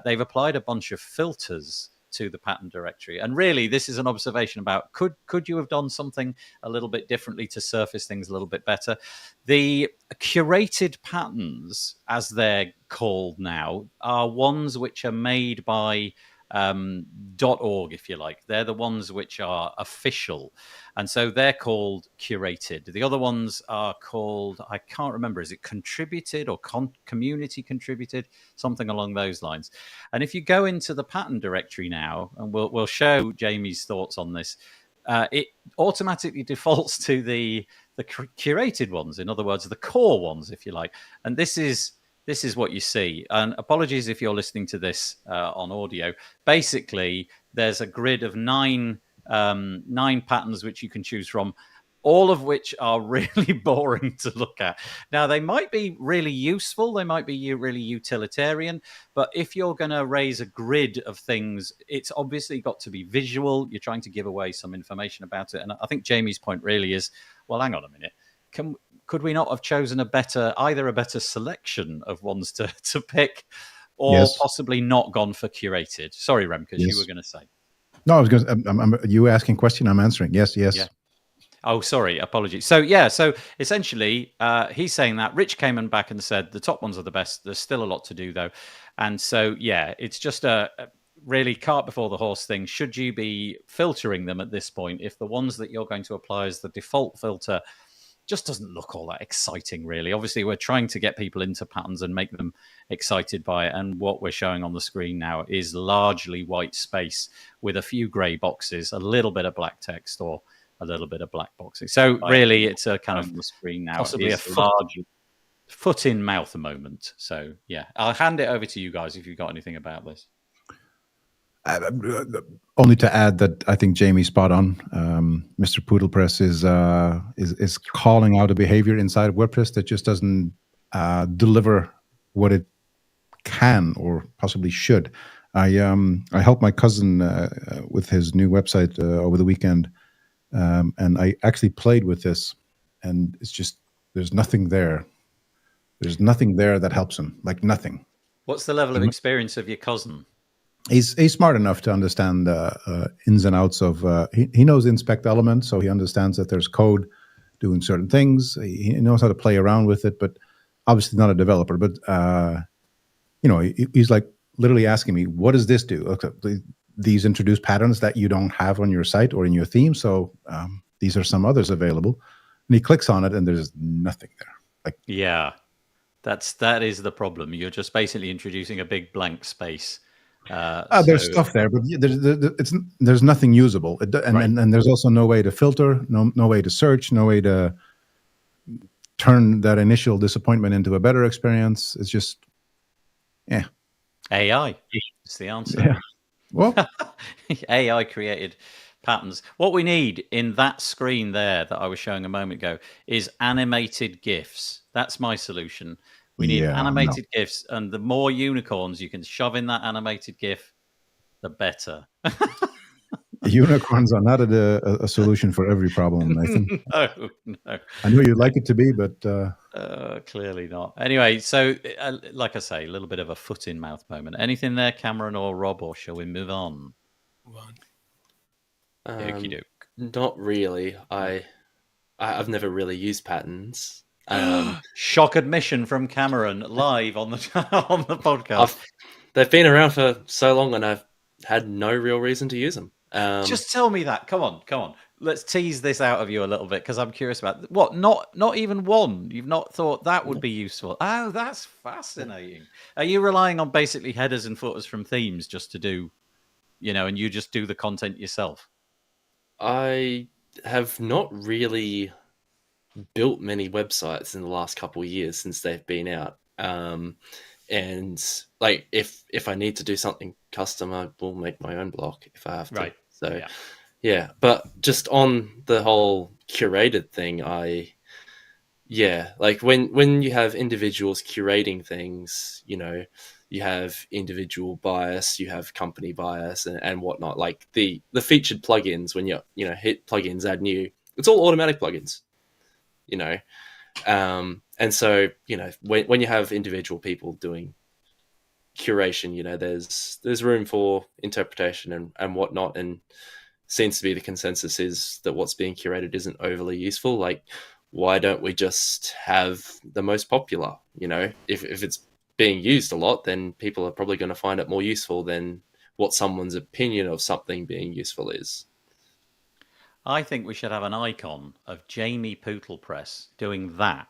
they've applied a bunch of filters to the pattern directory, and really this is an observation about could you have done something a little bit differently to surface things a little bit better. The curated patterns, as they're called now, are ones which are made by .org, if you like. They're the ones which are official, and so they're called curated. The other ones are called, I can't remember, is it contributed or community contributed, something along those lines. And if you go into the pattern directory now, and we'll show Jamie's thoughts on this, it automatically defaults to the curated ones, in other words, the core ones, if you like. And this is what you see. And apologies if you're listening to this on audio. Basically, there's a grid of nine patterns which you can choose from, all of which are really boring to look at. Now, they might be really useful. They might be really utilitarian. But if you're going to raise a grid of things, it's obviously got to be visual. You're trying to give away some information about it. And I think Jamie's point really is, well, hang on a minute. Could we not have chosen either a better selection of ones to pick, or possibly not gone for curated? Sorry, Remkus, you were going to say. No, I was going to. You asking question, I'm answering. Yes. Yeah. Oh, sorry, apologies. So essentially, he's saying that Rich came back and said the top ones are the best. There's still a lot to do though, and so it's just a really cart before the horse thing. Should you be filtering them at this point if the ones that you're going to apply as the default filter just doesn't look all that exciting, really? Obviously, we're trying to get people into patterns and make them excited by it. And what we're showing on the screen now is largely white space with a few gray boxes, a little bit of black text, or a little bit of black boxing. So really, it's a kind of the screen now, possibly a foot in mouth moment. So yeah, I'll hand it over to you guys if you've got anything about this. Only to add that I think Jamie's spot on. Mr. Poodlepress is calling out a behavior inside of WordPress that just doesn't deliver what it can or possibly should. I helped my cousin with his new website over the weekend, and I actually played with this, and it's just there's nothing there. There's nothing there that helps him, like nothing. What's the level of experience of your cousin? He's smart enough to understand ins and outs of. He knows inspect elements, so he understands that there's code doing certain things. He knows how to play around with it, but obviously not a developer. But he's like literally asking me, "What does this do?" Okay, these introduce patterns that you don't have on your site or in your theme. So these are some others available, and he clicks on it, and there's nothing there. Like, yeah, that is the problem. You're just basically introducing a big blank space. There's stuff there, but there's nothing usable, and there's also no way to filter, no way to search, no way to turn that initial disappointment into a better experience. It's just, AI is the answer. Yeah. Well, AI created patterns. What we need in that screen there that I was showing a moment ago is animated GIFs. That's my solution. We need animated GIFs, and the more unicorns you can shove in that animated GIF, the better. Unicorns are not a solution for every problem, Nathan. No. I know you'd like it to be, but clearly not. Anyway, so like I say, a little bit of a foot in mouth moment. Anything there, Cameron or Rob, or shall we move on? Okey doke. Not really. I've never really used patterns. Shock admission from Cameron live on the on the podcast. They've been around for so long, and I've had no real reason to use them. Just tell me that. Come on. Let's tease this out of you a little bit because I'm curious about what. Not even one. You've not thought that would be useful. Oh, that's fascinating. Are you relying on basically headers and footers from themes just to do, and you just do the content yourself? I have not really built many websites in the last couple of years since they've been out. And like if I need to do something custom, I will make my own block if I have to. Right. So yeah. But just on the whole curated thing, like when you have individuals curating things, you have individual bias, you have company bias and whatnot. Like the featured plugins, when you hit plugins, add new, it's all automatic plugins. And so when you have individual people doing curation, there's room for interpretation and whatnot, and seems to be the consensus is that what's being curated isn't overly useful. Like, why don't we just have the most popular? If it's being used a lot, then people are probably going to find it more useful than what someone's opinion of something being useful is. I think we should have an icon of Jamie Poodlepress doing that,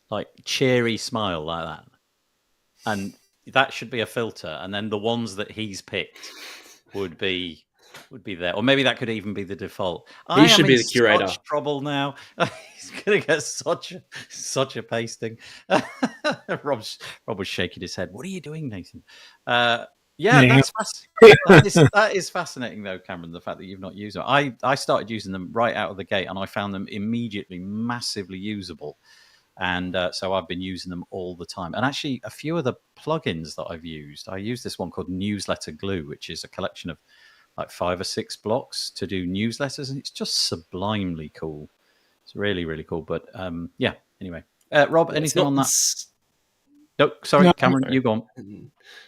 like cheery smile like that, and that should be a filter. And then the ones that he's picked would be there, or maybe that could even be the default. He should be the curator. Such trouble now. He's going to get such a pasting. Rob was shaking his head. What are you doing, Nathan? That is fascinating, though, Cameron, the fact that you've not used them. I started using them right out of the gate, and I found them immediately massively usable. And so I've been using them all the time. And actually, a few of the plugins that I've used, I use this one called Newsletter Glue, which is a collection of like 5 or 6 blocks to do newsletters. And it's just sublimely cool. It's really, really cool. But anyway. Rob, anything on that? No, sorry, Cameron, you go on.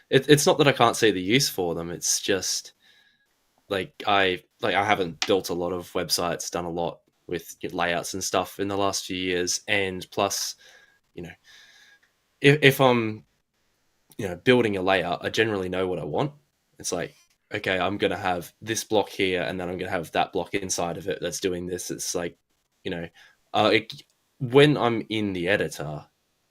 It's not that I can't see the use for them. It's just I haven't built a lot of websites, done a lot with layouts and stuff in the last few years, and plus, if I'm building a layout, I generally know what I want. It's like, okay, I'm gonna have this block here, and then I'm gonna have that block inside of it that's doing this. It's like, when I'm in the editor,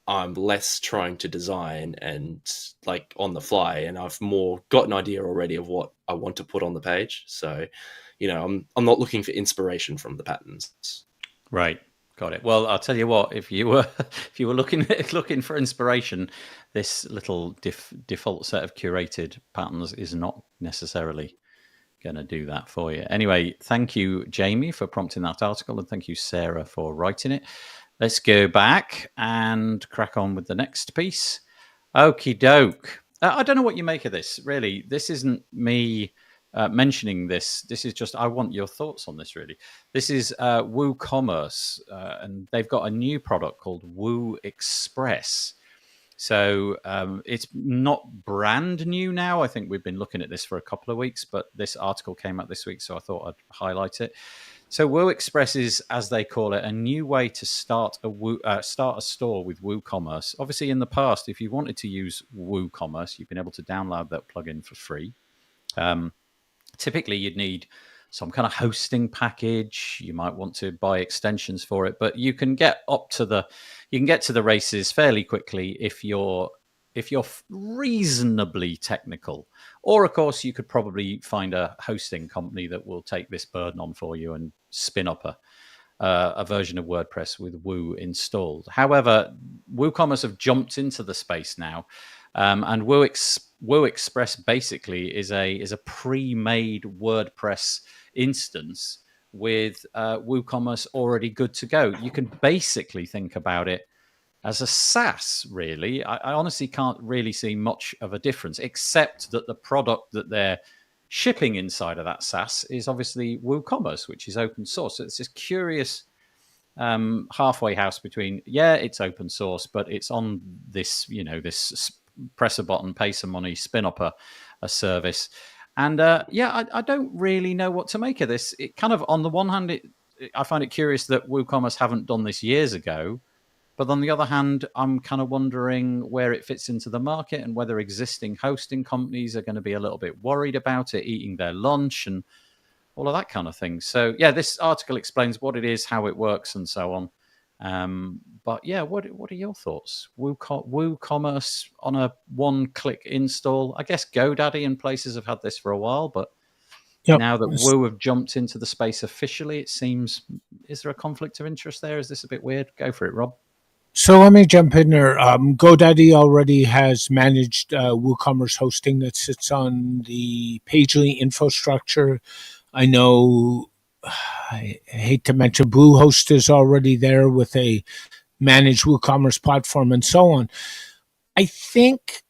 I'm less trying to design and like on the fly, and I've more got an idea already of what I want to put on the page. So, I'm not looking for inspiration from the patterns. Right. Got it. Well, I'll tell you what. If you were looking for inspiration, this little default set of curated patterns is not necessarily going to do that for you. Anyway, thank you, Jamie, for prompting that article, and thank you, Sarah, for writing it. Let's go back and crack on with the next piece. Okie doke. I don't know what you make of this. Really, this isn't me mentioning this. This is just, I want your thoughts on this, really. This is WooCommerce, and they've got a new product called Woo Express. So it's not brand new now. I think we've been looking at this for a couple of weeks, but this article came out this week, so I thought I'd highlight it. So Woo Express is, as they call it, a new way to start a store with WooCommerce. Obviously, in the past, if you wanted to use WooCommerce, you've been able to download that plugin for free. Typically, you'd need some kind of hosting package. You might want to buy extensions for it, but you can get to the races fairly quickly if you're reasonably technical. Or, of course, you could probably find a hosting company that will take this burden on for you and spin up a version of WordPress with Woo installed. However, WooCommerce have jumped into the space now, and Woo Express basically is a pre-made WordPress instance with WooCommerce already good to go. You can basically think about it as a SaaS, really. I honestly can't really see much of a difference, except that the product that they're shipping inside of that SaaS is obviously WooCommerce, which is open source. So it's this curious halfway house between, it's open source, but it's on this, this press a button, pay some money, spin up a service. And I don't really know what to make of this. It kind of, on the one hand, I find it curious that WooCommerce haven't done this years ago. But on the other hand, I'm kind of wondering where it fits into the market and whether existing hosting companies are going to be a little bit worried about it, eating their lunch and all of that kind of thing. So, this article explains what it is, how it works, and so on. But what are your thoughts? WooCommerce on a one-click install. I guess GoDaddy and places have had this for a while, but now that Woo have jumped into the space officially, it seems, is there a conflict of interest there? Is this a bit weird? Go for it, Rob. So let me jump in there. GoDaddy already has managed WooCommerce hosting that sits on the Pagely infrastructure. I know, I hate to mention, Bluehost is already there with a managed WooCommerce platform and so on. I think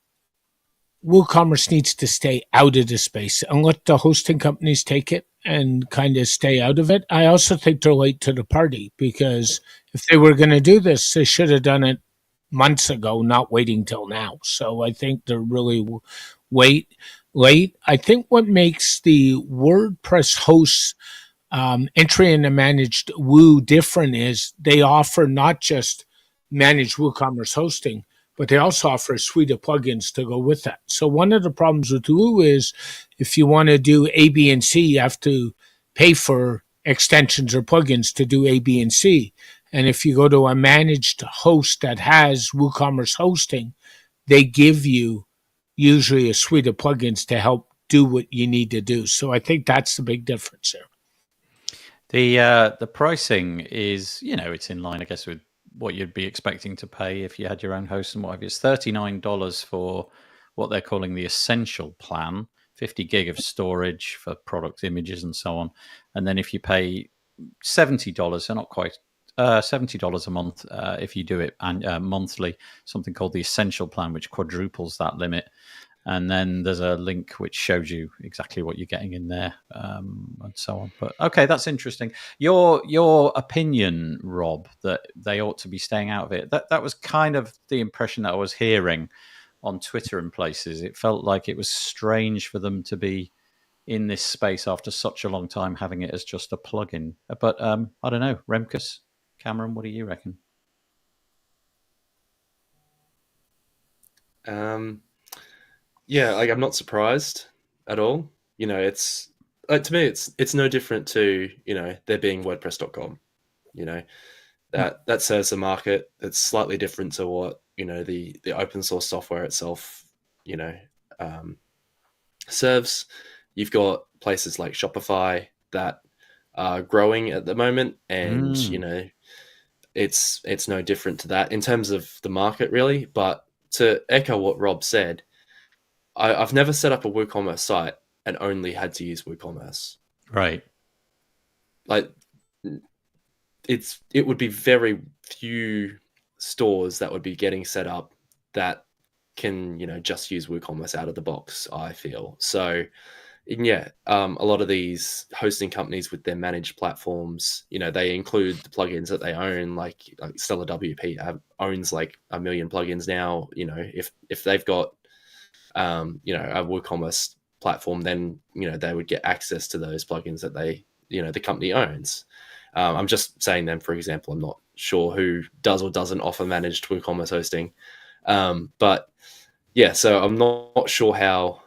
WooCommerce needs to stay out of the space and let the hosting companies take it and kind of stay out of it. I also think they're late to the party, because if they were going to do this, they should have done it months ago, not waiting till now. So I think they're really late. I think what makes the WordPress hosts entry into managed Woo different is they offer not just managed WooCommerce hosting, but they also offer a suite of plugins to go with that. So one of the problems with Woo is if you want to do A, B, and C, you have to pay for extensions or plugins to do A, B, and C. And if you go to a managed host that has WooCommerce hosting, they give you usually a suite of plugins to help do what you need to do. So I think that's the big difference there. The pricing is, it's in line, I guess, with what you'd be expecting to pay if you had your own host and what have you. It's $39 for what they're calling the Essential plan, 50 gig of storage for product images and so on. And then if you pay $70, so not quite, $70 a month if you do it monthly, something called the Essential plan, which quadruples that limit. And then there's a link which shows you exactly what you're getting in there, and so on. But okay, that's interesting. Your opinion, Rob, that they ought to be staying out of it. That was kind of the impression that I was hearing on Twitter and places. It felt like it was strange for them to be in this space after such a long time, having it as just a plugin. But I don't know, Remkus, Cameron, what do you reckon? I'm not surprised at all. It's to me, it's no different to there being WordPress.com. That serves a market that's slightly different to what the open source software itself serves. You've got places like Shopify that are growing at the moment, and it's no different to that in terms of the market, really. But to echo what Rob said, I've never set up a WooCommerce site and only had to use WooCommerce. Right. Like, it would be very few stores that would be getting set up that can, just use WooCommerce out of the box, I feel. So, yeah, a lot of these hosting companies with their managed platforms, they include the plugins that they own, like Stellar WP owns like 1 million plugins now. If they've got, a WooCommerce platform, then, they would get access to those plugins that the company owns. I'm just saying them, for example. I'm not sure who does or doesn't offer managed WooCommerce hosting. But yeah, so I'm not sure how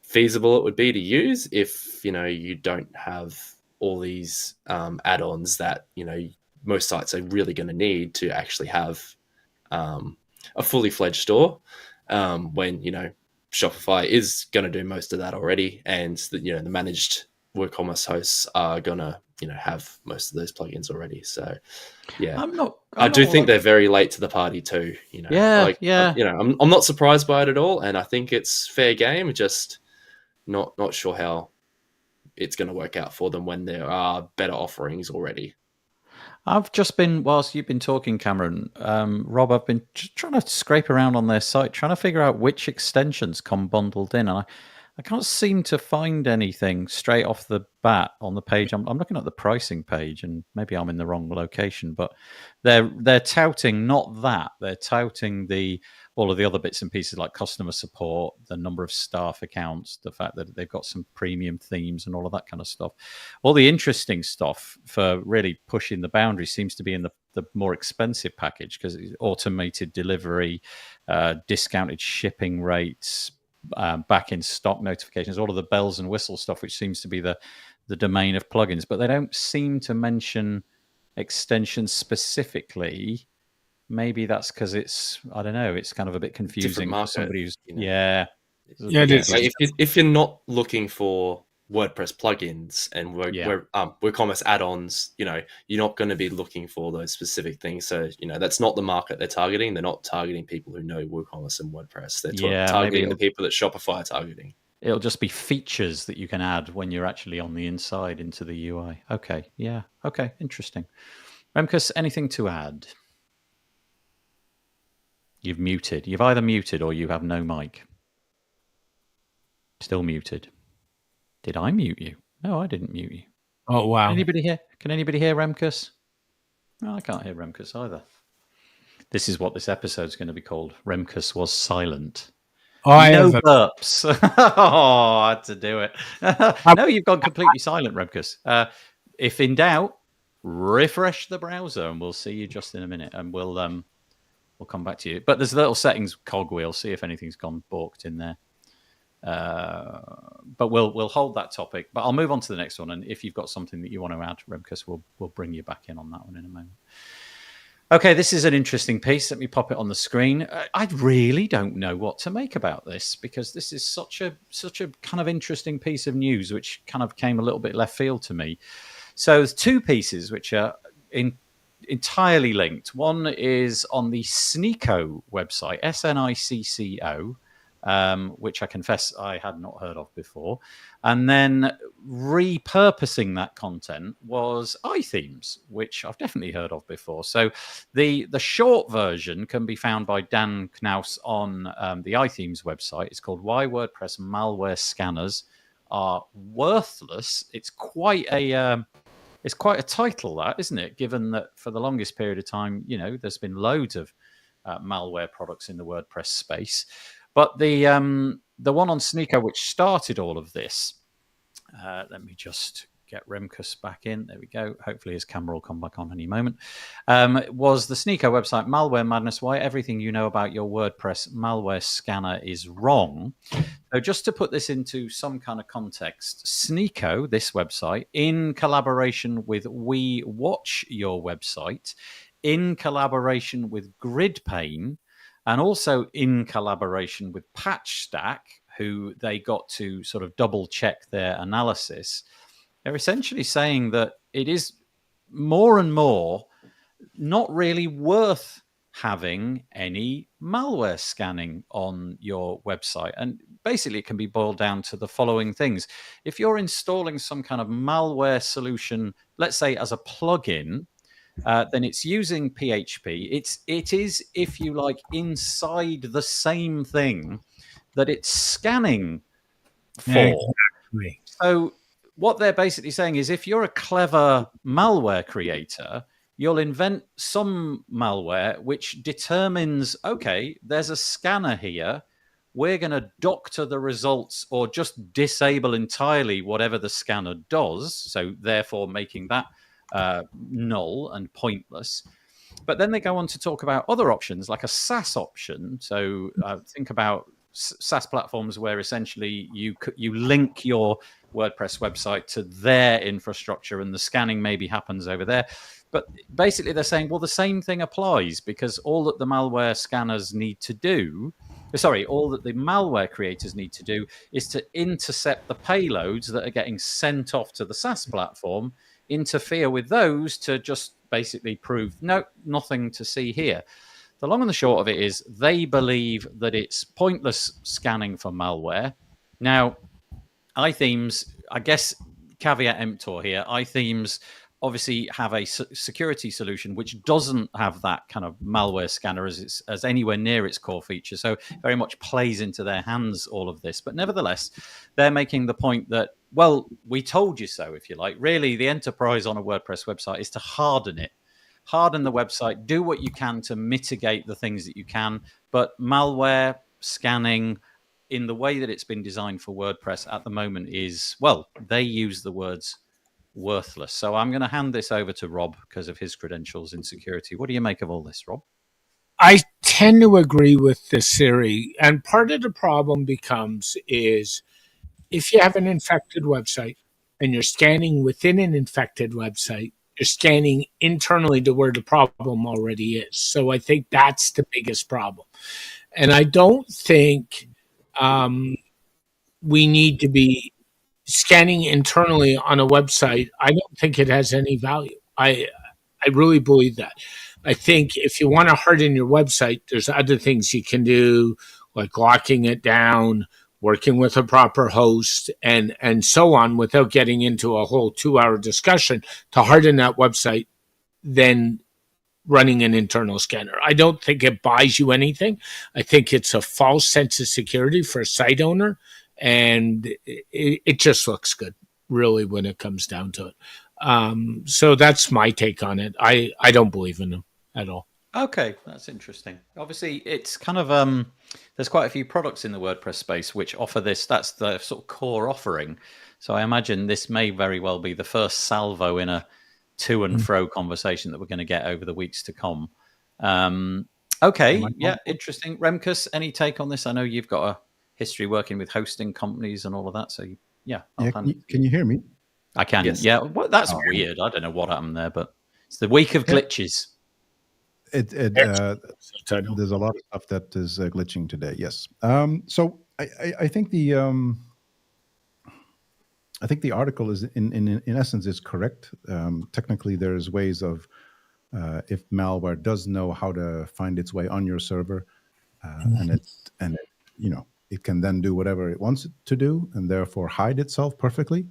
feasible it would be to use if, you don't have all these add-ons that, most sites are really going to need to actually have a fully fledged store when, Shopify is going to do most of that already. And the managed WooCommerce hosts are going to, have most of those plugins already. So yeah, I do think they're very late to the party too. Yeah. I'm not surprised by it at all, and I think it's fair game. Just not sure how it's going to work out for them when there are better offerings already. I've just been, whilst you've been talking, Cameron, Rob, I've been just trying to scrape around on their site, trying to figure out which extensions come bundled in, and I can't seem to find anything straight off the bat on the page. I'm looking at the pricing page, and maybe I'm in the wrong location, but they're touting not that. They're touting all of the other bits and pieces like customer support, the number of staff accounts, the fact that they've got some premium themes and all of that kind of stuff. All the interesting stuff for really pushing the boundary seems to be in the more expensive package, because it's automated delivery, discounted shipping rates, back in stock notifications, all of the bells and whistles stuff, which seems to be the domain of plugins. But they don't seem to mention extensions specifically. Maybe that's because it's kind of a bit confusing for somebody who's if you're not looking for WordPress plugins and WooCommerce add-ons, you're not going to be looking for those specific things. So that's not the market they're targeting. They're not targeting people who know WooCommerce and WordPress. They're targeting the people that Shopify are targeting. It'll just be features that you can add when you're actually on the inside into the UI. Okay, yeah, okay, interesting. Remkus, anything to add? You've muted. You've either muted or you have no mic. Still muted. Did I mute you? No, I didn't mute you. Oh, wow. Anybody here? Can anybody hear Remkus? No, I can't hear Remkus either. This is what this episode's going to be called. Remkus was silent. No burps. Oh, I had to do it. No, you've gone completely silent, Remkus. If in doubt, refresh the browser and we'll see you just in a minute, and we'll come back to you. But there's a little settings cogwheel. See if anything's gone balked in there. But we'll hold that topic. But I'll move on to the next one. And if you've got something that you want to add, Remkus, we'll bring you back in on that one in a moment. Okay, this is an interesting piece. Let me pop it on the screen. I really don't know what to make about this, because this is such a kind of interesting piece of news, which kind of came a little bit left field to me. So there's two pieces which are entirely linked. One is on the Sneeko website, SNICCO, which I confess I had not heard of before. And then repurposing that content was iThemes, which I've definitely heard of before. So the short version can be found by Dan Knaus on the iThemes website. It's called Why WordPress Malware Scanners Are Worthless. It's quite a title, that, isn't it? Given that for the longest period of time, there's been loads of malware products in the WordPress space. But the one on Sneeko, which started all of this, let me just get Remkus back in. There we go. Hopefully his camera will come back on any moment. Was the Sneeko website, Malware Madness, Why Everything You Know About Your WordPress Malware Scanner Is Wrong. So just to put this into some kind of context, Sneeko, this website, in collaboration with We Watch Your Website, in collaboration with GridPane, and also in collaboration with PatchStack, who they got to sort of double check their analysis, they're essentially saying that it is more and more not really worth having any malware scanning on your website. And basically, it can be boiled down to the following things. If you're installing some kind of malware solution, let's say as a plugin, then it's using PHP. It is, if you like, inside the same thing that it's scanning for. Exactly. So what they're basically saying is, if you're a clever malware creator, you'll invent some malware which determines, okay, there's a scanner here. We're going to doctor the results or just disable entirely whatever the scanner does. So therefore making that null and pointless. But then they go on to talk about other options, like a SaaS option. So think about SaaS platforms where essentially you link your WordPress website to their infrastructure, and the scanning maybe happens over there. But basically, they're saying, well, the same thing applies, because all that the malware scanners need to do, all that the malware creators need to do is to intercept the payloads that are getting sent off to the SaaS platform, interfere with those to just basically prove, no, nothing to see here. The long and the short of it is they believe that it's pointless scanning for malware. Now, iThemes, I guess, caveat emptor here, iThemes obviously have a security solution which doesn't have that kind of malware scanner as anywhere near its core feature. So very much plays into their hands, all of this. But nevertheless, they're making the point that, well, we told you so, if you like. Really, the enterprise on a WordPress website is to harden it. Harden the website, do what you can to mitigate the things that you can. But malware scanning, in the way that it's been designed for WordPress at the moment, is, well, they use the words worthless. So I'm going to hand this over to Rob because of his credentials in security. What do you make of all this, Rob? I tend to agree with this theory. And part of the problem becomes is if you have an infected website and you're scanning within an infected website, you're scanning internally to where the problem already is. So I think that's the biggest problem. And I don't think we need to be scanning internally on a website. I don't think it has any value. I really believe that. I think if you want to harden your website, there's other things you can do, like locking it down, working with a proper host, and so on, without getting into a whole 2-hour discussion to harden that website, then running an internal scanner. I don't think it buys you anything. I think it's a false sense of security for a site owner, and it just looks good, really, when it comes down to it. So that's my take on it. I don't believe in them at all. Okay, that's interesting. Obviously, it's kind of there's quite a few products in the WordPress space which offer this. That's the sort of core offering. So I imagine this may very well be the first salvo in a to and fro conversation that we're going to get over the weeks to come. Okay, yeah, interesting. Remkus, any take on this? I know you've got a history working with hosting companies and all of that. So yeah, can you hear me? I can. Yes. Yeah, well, that's weird. I don't know what happened there, but it's the week of glitches. There's a lot of stuff that is glitching today. Yes. So I think the article is in essence is correct. Technically, there's ways of if malware does know how to find its way on your server, and it can then do whatever it wants it to do, and therefore hide itself perfectly.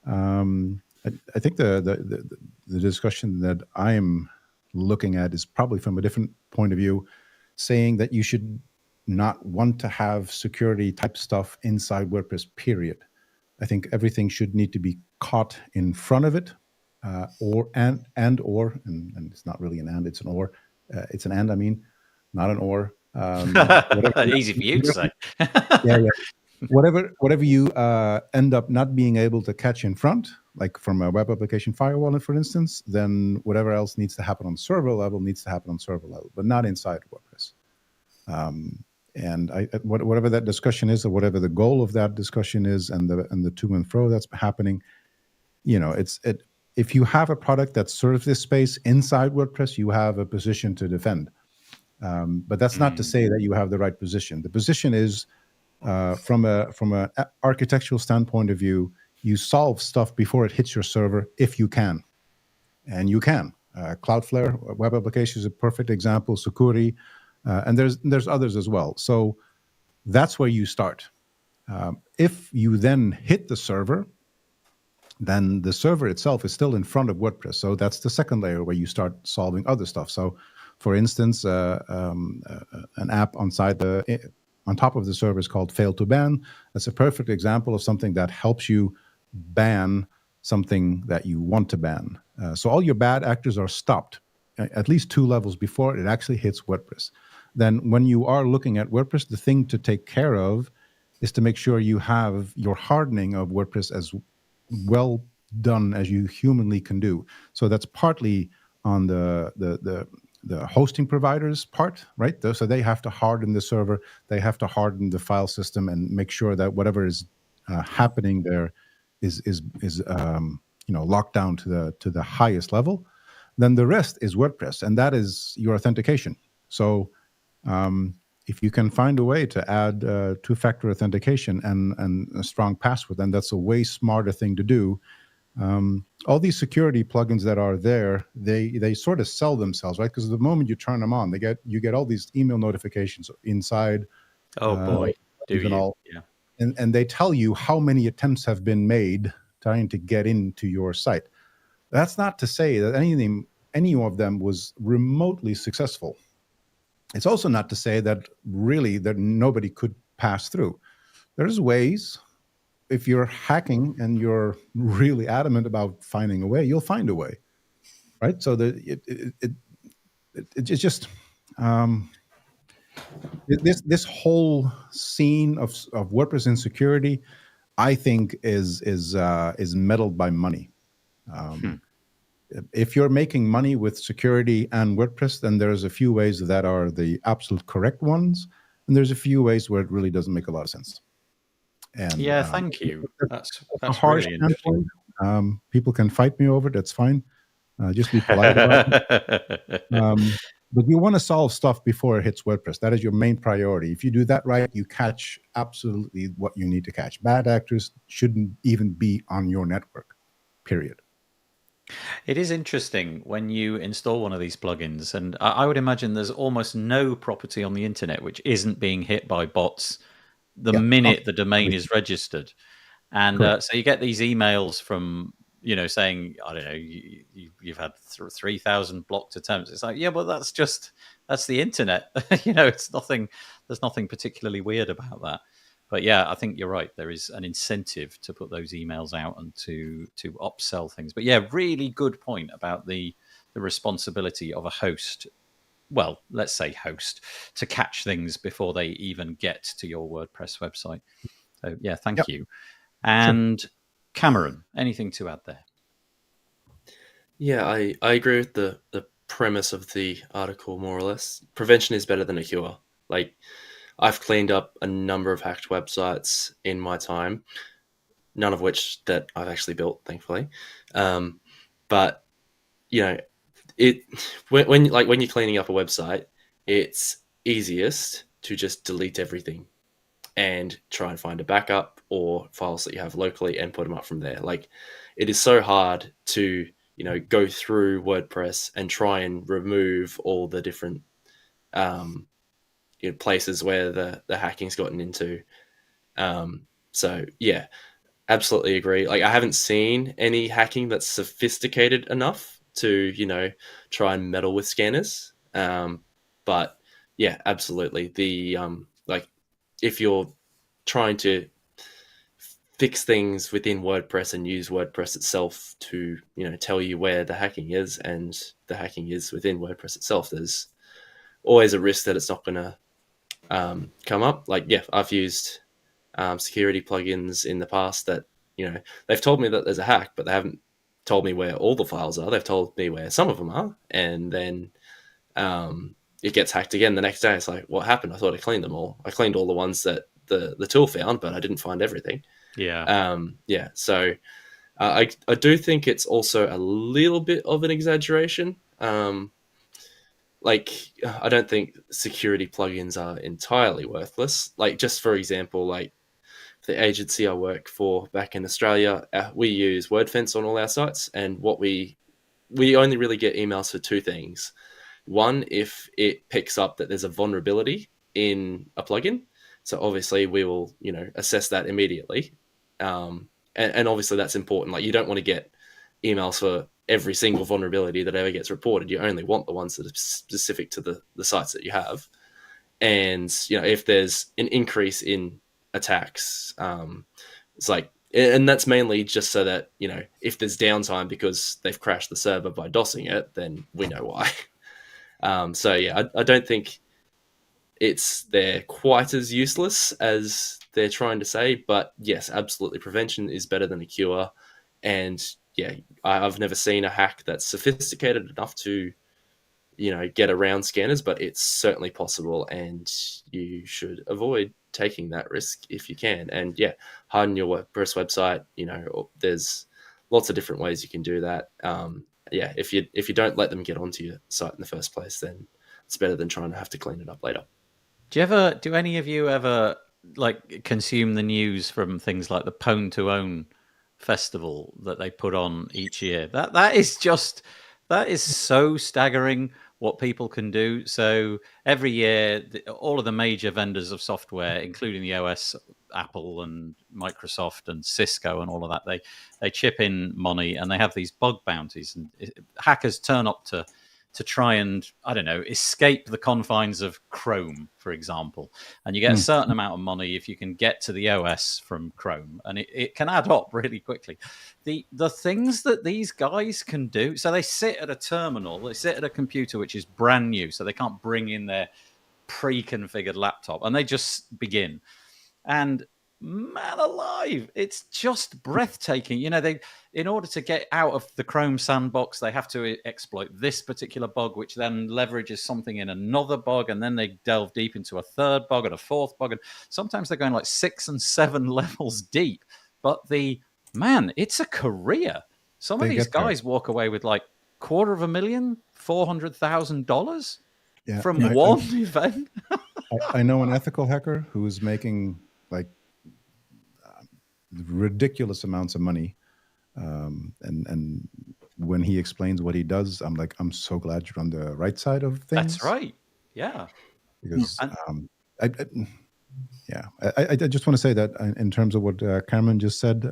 I think the discussion that I'm looking at is probably from a different point of view, saying that you should not want to have security type stuff inside WordPress, period. I think everything should need to be caught in front of it, or it's not really an and, it's an or. It's an and, I mean, not an or. Easy for you to say. Yeah. Whatever you end up not being able to catch in front, like from a web application firewall, for instance, then whatever else needs to happen on server level needs to happen on server level, but not inside WordPress. And whatever that discussion is, or whatever the goal of that discussion is, and the to and fro that's happening, if you have a product that serves this space inside WordPress, you have a position to defend. But that's not to say that you have the right position. The position is, from an architectural standpoint of view, you solve stuff before it hits your server if you can, and you can. Cloudflare web application is a perfect example. Sucuri, and there's others as well. So that's where you start. If you then hit the server, then the server itself is still in front of WordPress. So that's the second layer where you start solving other stuff. So, for instance, an app on top of the server is called Fail to Ban. That's a perfect example of something that helps you ban something that you want to ban. So all your bad actors are stopped at least 2 levels before it actually hits WordPress. Then when you are looking at WordPress, the thing to take care of is to make sure you have your hardening of WordPress as well done as you humanly can do. So that's partly on the hosting providers part, right? So they have to harden the server, they have to harden the file system, and make sure that whatever is happening there is locked down to the highest level. Then the rest is WordPress, and that is your authentication. So if you can find a way to add 2-factor authentication and a strong password, then that's a way smarter thing to do. All these security plugins that are there, they sort of sell themselves, right? Because the moment you turn them on, you get all these email notifications inside. Oh boy, do you? All, yeah. And they tell you how many attempts have been made trying to get into your site. That's not to say that any of them was remotely successful. It's also not to say that really that nobody could pass through. There's ways. If you're hacking and you're really adamant about finding a way, you'll find a way, right? So it's just this whole scene of WordPress insecurity, I think, is meddled by money. If you're making money with security and WordPress, then there's a few ways that are the absolute correct ones, and there's a few ways where it really doesn't make a lot of sense. And yeah, thank you. That's harsh really interesting. People can fight me over it. That's fine. Just be polite about it. But you want to solve stuff before it hits WordPress. That is your main priority. If you do that right, you catch absolutely what you need to catch. Bad actors shouldn't even be on your network, period. It is interesting when you install one of these plugins, and I would imagine there's almost no property on the internet which isn't being hit by bots the minute the domain is registered. And so you get these emails from, saying, I don't know, you've had 3,000 blocked attempts. It's like, yeah, well, that's the internet. It's nothing, there's nothing particularly weird about that. But yeah, I think you're right. There is an incentive to put those emails out and to upsell things. But yeah, really good point about the responsibility of a host. Well, let's say host, to catch things before they even get to your WordPress website. So yeah, thank you. And Cameron, anything to add there? Yeah, I agree with the premise of the article, more or less. Prevention is better than a cure. Like, I've cleaned up a number of hacked websites in my time, none of which that I've actually built, thankfully. But when you're cleaning up a website, it's easiest to just delete everything and try and find a backup or files that you have locally and put them up from there. Like, it is so hard to go through WordPress and try and remove all the different places where the hacking's gotten into. So yeah, absolutely agree. Like, I haven't seen any hacking that's sophisticated enough to try and meddle with scanners. But yeah, absolutely. The if you're trying to fix things within WordPress and use WordPress itself to tell you where the hacking is, and the hacking is within WordPress itself, there's always a risk that it's not going to come up. Like, yeah, I've used security plugins in the past that they've told me that there's a hack, but they haven't told me where all the files are. They've told me where some of them are, and then it gets hacked again the next day. It's like, what happened? I thought I cleaned them all. I cleaned all the ones that the tool found, but I didn't find everything. Yeah. So I do think it's also a little bit of an exaggeration. Like, I don't think security plugins are entirely worthless. Like, just for example, like the agency I work for back in Australia, we use WordFence on all our sites, and what we we only really get emails for two things. One, if it picks up that there's a vulnerability in a plugin. So obviously we will, assess that immediately. And obviously that's important. Like, you don't want to get emails for every single vulnerability that ever gets reported. You only want the ones that are specific to the sites that you have. And, if there's an increase in attacks, it's like, and that's mainly just so that, if there's downtime because they've crashed the server by DOSing it, then we know why. So yeah, I don't think they're quite as useless as they're trying to say, but yes, absolutely, prevention is better than a cure. And yeah, I've never seen a hack that's sophisticated enough to, get around scanners, but it's certainly possible, and you should avoid taking that risk if you can. And yeah, harden your WordPress website. There's lots of different ways you can do that. Yeah, if you don't let them get onto your site in the first place, then it's better than trying to have to clean it up later. Do any of you ever like consume the news from things like the Pwn to Own festival that they put on each year? That is so staggering what people can do. So every year, all of the major vendors of software, including the OS, Apple and Microsoft and Cisco and all of that, they chip in money, and they have these bug bounties, and hackers turn up to try and, I don't know, escape the confines of Chrome, for example. And you get a certain amount of money if you can get to the OS from Chrome, and it can add up really quickly. The things that these guys can do, so they sit at a terminal, they sit at a computer which is brand new, so they can't bring in their pre-configured laptop, and they just begin. And man alive, it's just breathtaking. They, in order to get out of the Chrome sandbox, they have to exploit this particular bug, which then leverages something in another bug, and then they delve deep into a third bug and a fourth bug, and sometimes they're going like 6 and 7 levels deep. But it's a career. Some of these guys walk away with like $250,000, $400,000 from one event. I know an ethical hacker who's making like ridiculous amounts of money, and when he explains what he does, I'm like, I'm so glad you're on the right side of things. That's right. Yeah. Because I just want to say that in terms of what Cameron just said,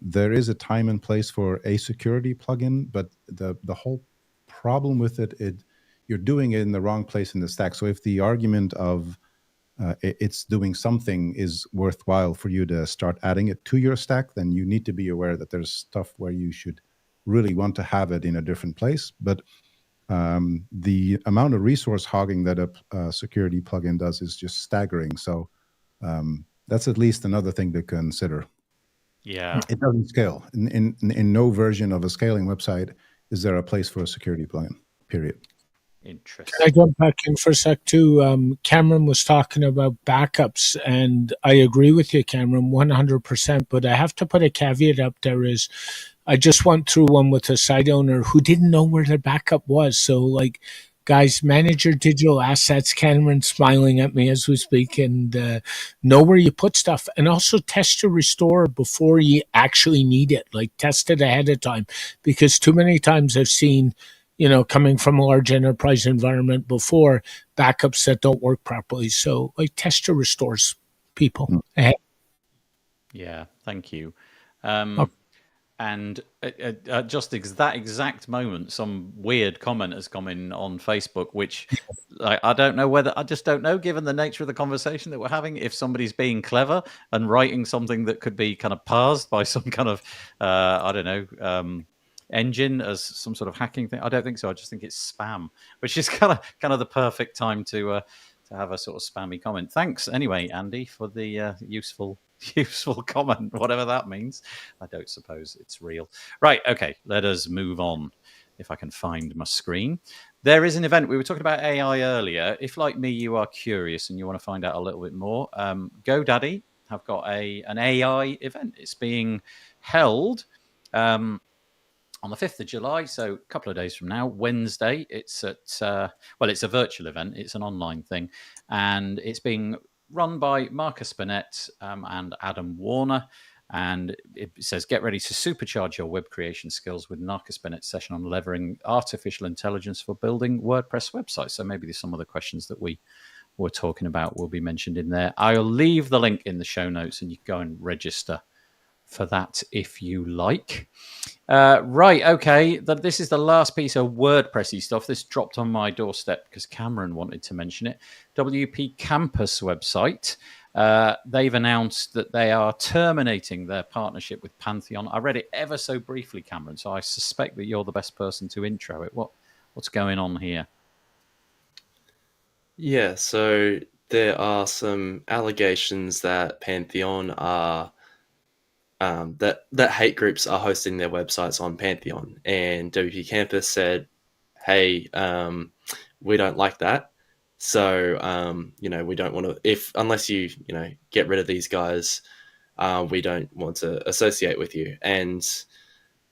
there is a time and place for a security plugin, but the whole problem with it, you're doing it in the wrong place in the stack. So if the argument of it's doing something is worthwhile for you to start adding it to your stack, then you need to be aware that there's stuff where you should really want to have it in a different place. But the amount of resource hogging that a security plugin does is just staggering. So that's at least another thing to consider. Yeah, it doesn't scale. In no version of a scaling website is there a place for a security plugin, period. Interesting. Can I jump back in for a sec too? Cameron was talking about backups, and I agree with you, Cameron, 100%. But I have to put a caveat up there is I just went through one with a site owner who didn't know where their backup was. So like, guys, manage your digital assets. Cameron's smiling at me as we speak, and know where you put stuff, and also test your restore before you actually need it. Like, test it ahead of time, because too many times I've seen, coming from a large enterprise environment before, backups that don't work properly. So like, test your restores, people. Yeah, thank you. Okay. And just that exact moment, some weird comment has come in on Facebook, which I don't know I just don't know, given the nature of the conversation that we're having, if somebody's being clever and writing something that could be kind of parsed by some kind of, I don't know, engine as some sort of hacking thing. I don't think so. I just think it's spam, which is kind of the perfect time to have a sort of spammy comment. Thanks anyway, Andy, for the useful comment, whatever that means. I don't suppose it's real. Right, okay, let us move on. If I can find my screen. There is an event. We were talking about AI earlier. If, like me, you are curious and you want to find out a little bit more, GoDaddy have got an AI event. It's being held on the 5th of July, so a couple of days from now, Wednesday. It's at, it's a virtual event. It's an online thing. And it's being run by Marcus Burnett and Adam Warner. And it says, get ready to supercharge your web creation skills with Marcus Bennett's session on leveraging artificial intelligence for building WordPress websites. So maybe some of the questions that we were talking about will be mentioned in there. I'll leave the link in the show notes and you can go and register for that if you like. Right, okay. This is the last piece of WordPressy stuff. This dropped on my doorstep because Cameron wanted to mention it. WP Campus website. They've announced that they are terminating their partnership with Pantheon. I read it ever so briefly, Cameron, so I suspect that you're the best person to intro it. What's going on here? Yeah, so there are some allegations that Pantheon are that hate groups are hosting their websites on Pantheon, and WP Campus said, "Hey, we don't like that. So we don't want to. Unless you get rid of these guys, we don't want to associate with you." And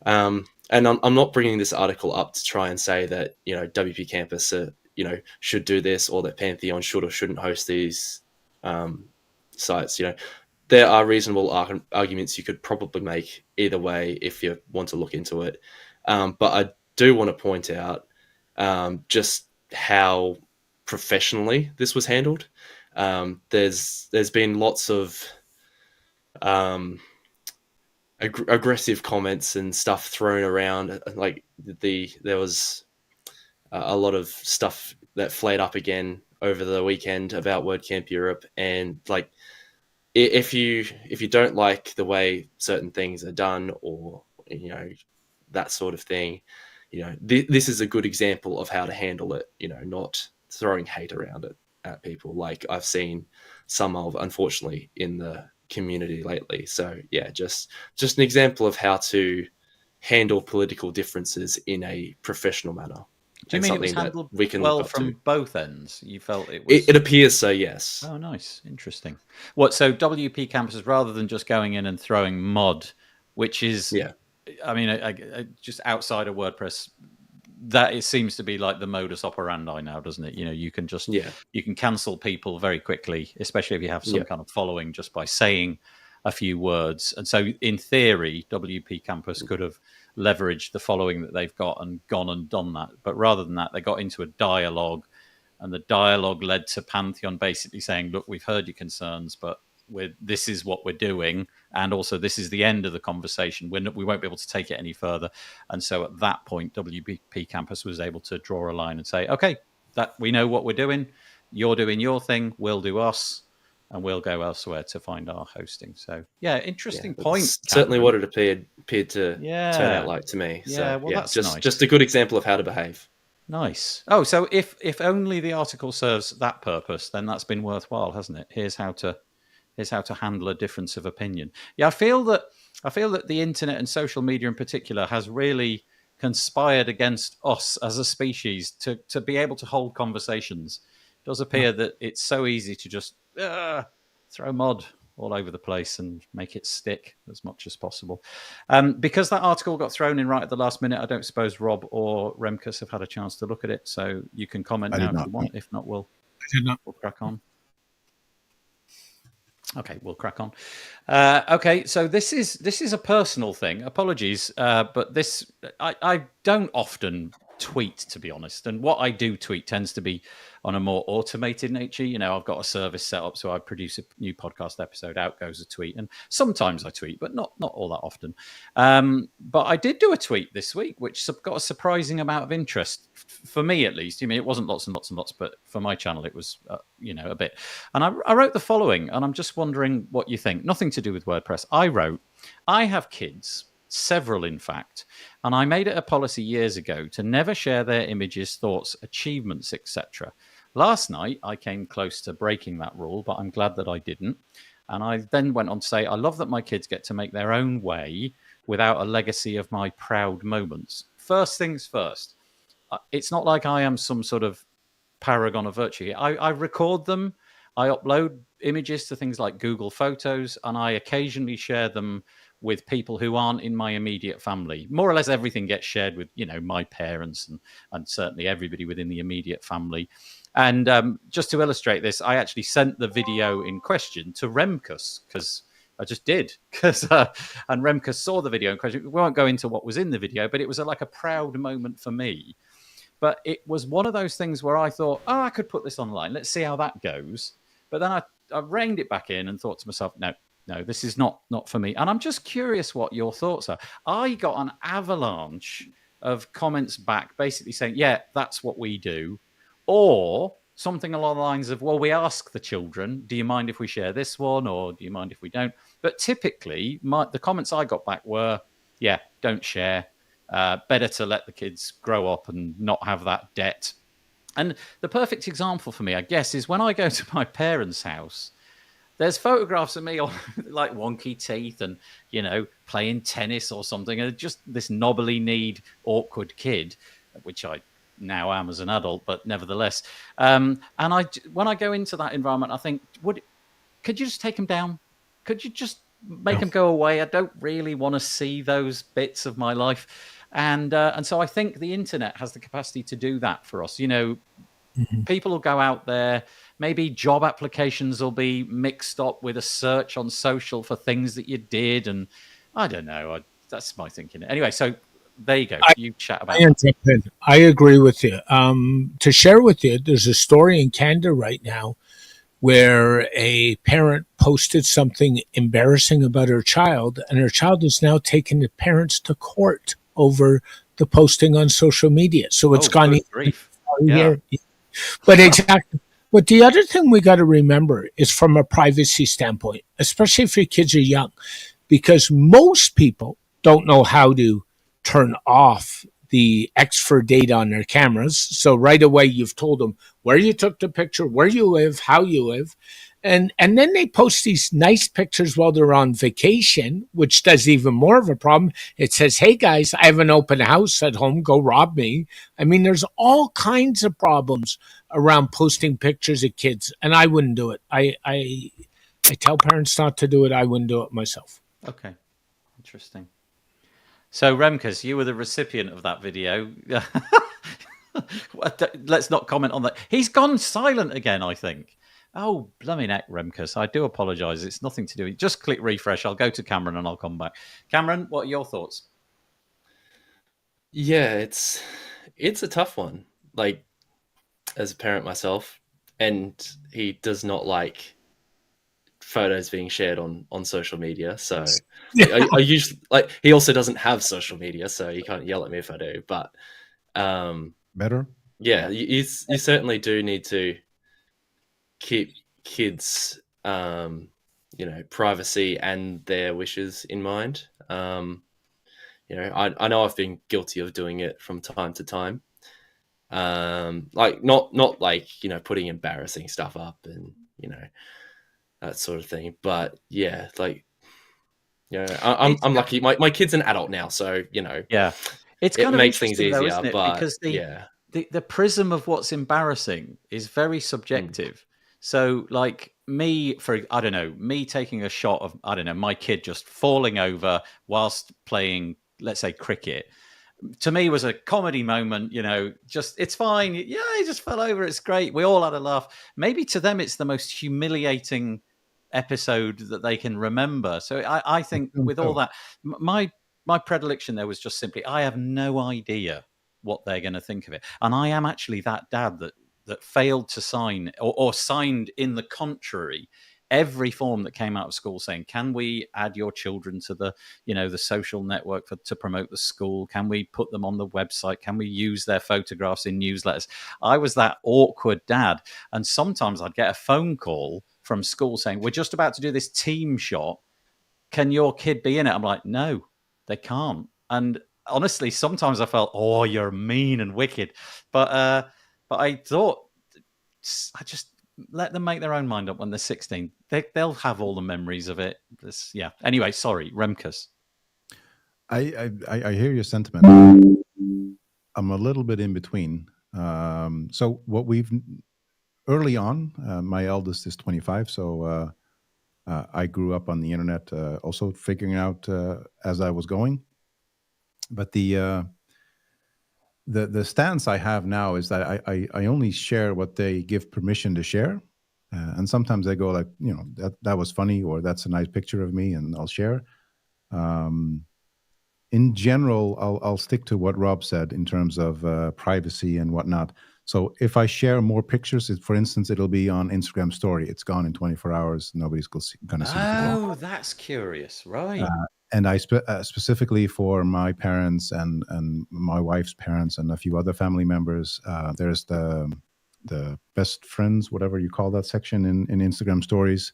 I'm not bringing this article up to try and say that WP Campus should do this, or that Pantheon should or shouldn't host these sites. There are reasonable arguments you could probably make either way if you want to look into it. But I do want to point out just how professionally this was handled. There's been lots of aggressive comments and stuff thrown around. Like there was a lot of stuff that flared up again over the weekend about WordCamp Europe, and like, if you don't like the way certain things are done, or that sort of thing, this is a good example of how to handle it. Not throwing hate around it at people like I've seen some of, unfortunately, in the community lately. So yeah, just an example of how to handle political differences in a professional manner. Do you mean it was handled from both ends? You felt it was... It appears so, yes. Oh, nice. Interesting. So WP Campuses, rather than just going in and throwing mod, which is, I mean, just outside of WordPress, that it seems to be like the modus operandi now, doesn't it? You can just, you can cancel people very quickly, especially if you have some kind of following, just by saying a few words. And so in theory, WP Campus could have leveraged the following that they've got and gone and done that. But rather than that, they got into a dialogue, and the dialogue led to Pantheon basically saying, look, we've heard your concerns, but this is what we're doing. And also, this is the end of the conversation. We won't be able to take it any further. And so at that point, WP Campus was able to draw a line and say, okay, that we know what we're doing. You're doing your thing. We'll do us. And we'll go elsewhere to find our hosting. So, interesting point. Certainly what it appeared to turn out like to me. So, that's nice. Just a good example of how to behave. Nice. Oh, so if only the article serves that purpose, then that's been worthwhile, hasn't it? Here's how to handle a difference of opinion. Yeah, I feel that the internet and social media in particular has really conspired against us as a species to be able to hold conversations. It does appear that it's so easy to just throw mod all over the place and make it stick as much as possible. Because that article got thrown in right at the last minute, I don't suppose Rob or Remkus have had a chance to look at it, so you can comment now if you want. If not, we'll crack on. Okay, we'll crack on. Okay, so this is a personal thing. Apologies, but I don't often tweet, to be honest, and what I do tweet tends to be on a more automated nature. I've got a service set up, so I produce a new podcast episode, out goes a tweet, and sometimes I tweet, but not all that often. But I did do a tweet this week, which got a surprising amount of interest, for me at least. It wasn't lots and lots and lots, but for my channel it was a bit. And I wrote the following, and I'm just wondering what you think. Nothing to do with WordPress. I wrote, I have kids, several in fact, and I made it a policy years ago to never share their images, thoughts, achievements, etc. Last night I came close to breaking that rule, but I'm glad that I didn't. And I then went on to say, I love that my kids get to make their own way without a legacy of my proud moments. First things first, it's not like I am some sort of paragon of virtue. I record them, I upload images to things like Google Photos, and I occasionally share them with people who aren't in my immediate family. More or less everything gets shared with, my parents and certainly everybody within the immediate family. And just to illustrate this, I actually sent the video in question to Remkus because, I just did because and Remkus saw the video in question. We won't go into what was in the video, but it was like a proud moment for me. But it was one of those things where I thought, oh, I could put this online. Let's see how that goes. But then I reined it back in and thought to myself, no, this is not for me. And I'm just curious what your thoughts are. I got an avalanche of comments back basically saying, yeah, that's what we do. Or something along the lines of, well, we ask the children, do you mind if we share this one? Or do you mind if we don't? But typically, the comments I got back were, yeah, don't share. Better to let the kids grow up and not have that debt. And the perfect example for me, I guess, is when I go to my parents' house, there's photographs of me on like wonky teeth and, playing tennis or something. And just this knobbly-kneed, awkward kid, which I now am as an adult, but nevertheless. And when I go into that environment, I think, could you just take them down? Could you just make them go away? I don't really want to see those bits of my life. And so I think the internet has the capacity to do that for us. People will go out there. Maybe job applications will be mixed up with a search on social for things that you did. And I don't know. That's my thinking. Anyway, so there you go. You chat about that. I agree with you. To share with you, there's a story in Canada right now where a parent posted something embarrassing about her child, and her child is now taking the parents to court over the posting on social media. So it's gone here. But exactly. But the other thing we got to remember is from a privacy standpoint, especially if your kids are young, because most people don't know how to turn off the X4 data on their cameras. So right away, you've told them where you took the picture, where you live, how you live. And then they post these nice pictures while they're on vacation, which does even more of a problem. It says, hey, guys, I have an open house at home. Go rob me. I mean, there's all kinds of problems around posting pictures of kids, and I wouldn't do it. I tell parents not to do it. I wouldn't do it myself. Okay. Interesting. So, Remkus, you were the recipient of that video. Let's not comment on that. He's gone silent again, I think. Oh, blooming heck, Remkus. I do apologise. It's nothing to do with... Just click refresh. I'll go to Cameron and I'll come back. Cameron, what are your thoughts? Yeah, it's a tough one. Like, as a parent myself, and he does not like photos being shared on social media. So I usually, like, he also doesn't have social media, so you can't yell at me if I do. But better. Yeah, you certainly do need to keep kids, privacy and their wishes in mind. I know I've been guilty of doing it from time to time. Like not like, putting embarrassing stuff up and, that sort of thing. But yeah, like, I'm lucky. My kid's an adult now, so, yeah, it makes things easier, though, isn't it? but because yeah. The prism of what's embarrassing is very subjective. So, like me taking a shot of, my kid just falling over whilst playing, let's say, cricket, to me was a comedy moment, just, it's fine. Yeah, he just fell over. It's great. We all had a laugh. Maybe to them, it's the most humiliating episode that they can remember. So I think with all that, my predilection there was just simply, I have no idea what they're going to think of it. And I am actually that dad that failed to sign or signed in the contrary every form that came out of school saying, can we add your children to the, the social network to promote the school? Can we put them on the website? Can we use their photographs in newsletters? I was that awkward dad. And sometimes I'd get a phone call from school saying, we're just about to do this team shot. Can your kid be in it? I'm like, no, they can't. And honestly, sometimes I felt, oh, you're mean and wicked. But I thought, I just let them make their own mind up when they're 16. They'll have all the memories of it. Yeah. Anyway, sorry, Remkus. I hear your sentiment. I'm a little bit in between. So what we've early on, my eldest is 25, so I grew up on the internet, also figuring out as I was going. But the stance I have now is that I only share what they give permission to share. And sometimes they go like, that was funny, or that's a nice picture of me, and I'll share. In general, I'll stick to what Rob said in terms of privacy and whatnot. So if I share more pictures, for instance, it'll be on Instagram story. It's gone in 24 hours. Nobody's going to see it again. Oh, that's curious, right? And I specifically for my parents and my wife's parents and a few other family members, there's the best friends, whatever you call that section in Instagram stories.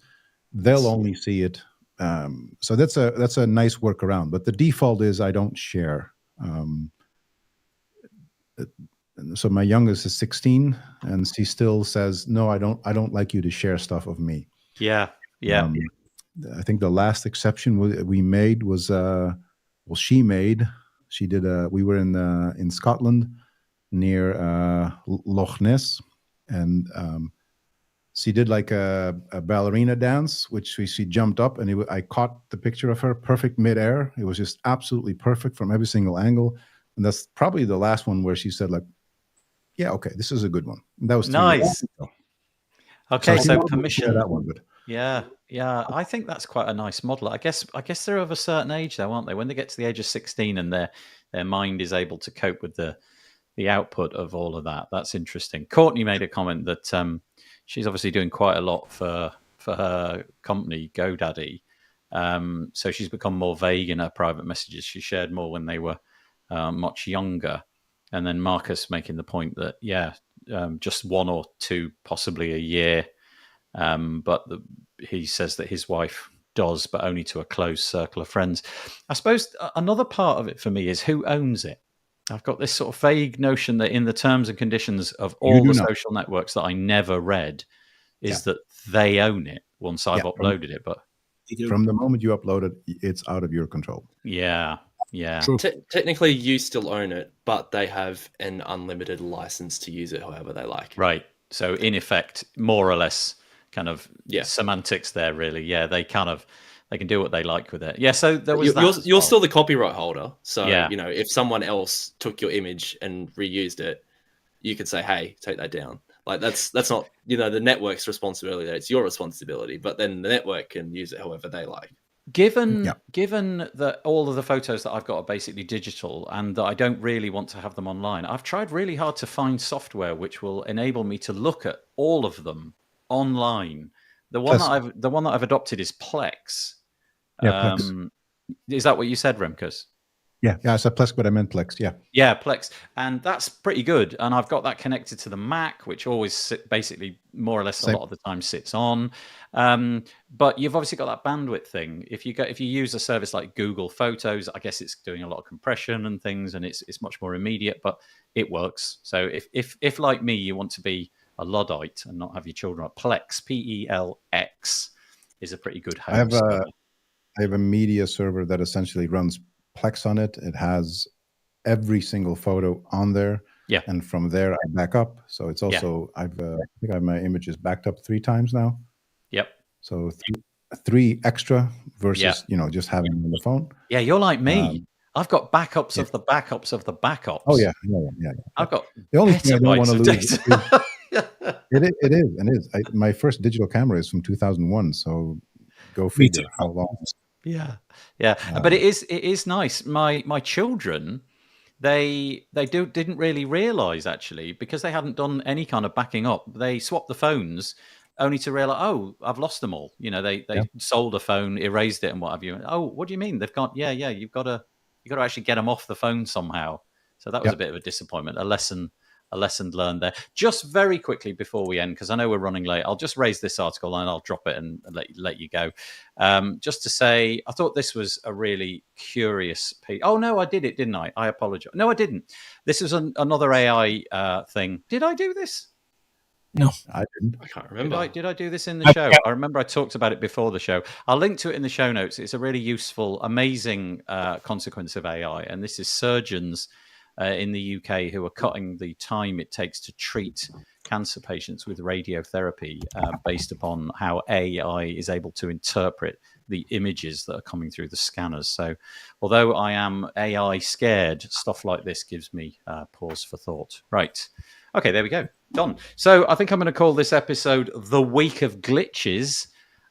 They'll only see it. So that's a nice workaround. But the default is I don't share. So my youngest is 16, and she still says, "No, I don't like you to share stuff of me." Yeah. I think the last exception we made was she did we were in Scotland near Loch Ness, and she did like a ballerina dance, which she jumped up, and I caught the picture of her perfect midair. It was just absolutely perfect from every single angle, and that's probably the last one where she said like, "Yeah, okay, this is a good one." And that was 3 years Nice. ago. Okay, so she permission. that one, but Yeah. I think that's quite a nice model. I guess they're of a certain age, though, aren't they? When they get to the age of 16 and their mind is able to cope with the output of all of that. That's interesting. Courtney made a comment that she's obviously doing quite a lot for her company, GoDaddy. So she's become more vague in her private messages. She shared more when they were much younger. And then Marcus making the point that, just 1 or 2, possibly a year. But he says that his wife does, but only to a close circle of friends. I suppose another part of it for me is who owns it. I've got this sort of vague notion that in the terms and conditions of all the social networks that I never read is that they own it once I've uploaded it. But from the moment you upload it, it's out of your control. Yeah. Technically, you still own it, but they have an unlimited license to use it however they like. Right. So in effect, more or less, kind of semantics there. Really, they can do what they like with it. Yeah. So there was you're still the copyright holder. So if someone else took your image and reused it, you could say, "Hey, take that down." Like that's not the network's responsibility. It's your responsibility. But then the network can use it however they like. Given that all of the photos that I've got are basically digital and that I don't really want to have them online, I've tried really hard to find software which will enable me to look at all of them online. The one that I've adopted is Plex. Plex. Is that what you said, Remkus? Yeah, I said Plex, but I meant Plex. Yeah, Plex, and that's pretty good. And I've got that connected to the Mac, which always basically more or less a lot of the time sits on. But you've obviously got that bandwidth thing. If you use a service like Google Photos, I guess it's doing a lot of compression and things, and it's much more immediate, but it works. So if like me, you want to be a Luddite and not have your children on Plex, Pelx, is a pretty good host. I have a media server that essentially runs Plex on it. It has every single photo on there. Yeah. And from there I back up. So it's also I think I have my images backed up 3 times now. Yep. So 3 extra versus just having them on the phone. Yeah, you're like me. I've got backups of the backups of the backups. Oh yeah. I've got the only thing I don't want to lose. It is. My first digital camera is from 2001. So go figure how long. Yeah. But it is nice. My children, they didn't really realize actually, because they hadn't done any kind of backing up. They swapped the phones only to realize, oh, I've lost them all. They sold a phone, erased it, and what have you. Oh, what do you mean? They've got you've got to actually get them off the phone somehow. So that was a bit of a disappointment. A lesson learned there. Just very quickly before we end, because I know we're running late, I'll just raise this article and I'll drop it and let you go. Just to say, I thought this was a really curious piece. Oh, no, I did it, didn't I? I apologize. No, I didn't. This is another AI thing. Did I do this? No, I didn't. I can't remember. Did I do this in the show? I remember I talked about it before the show. I'll link to it in the show notes. It's a really useful, amazing consequence of AI. And this is surgeons in the UK who are cutting the time it takes to treat cancer patients with radiotherapy based upon how AI is able to interpret the images that are coming through the scanners. So although I am AI scared, stuff like this gives me pause for thought. Right. Okay, there we go. Done. So I think I'm going to call this episode The Week of Glitches.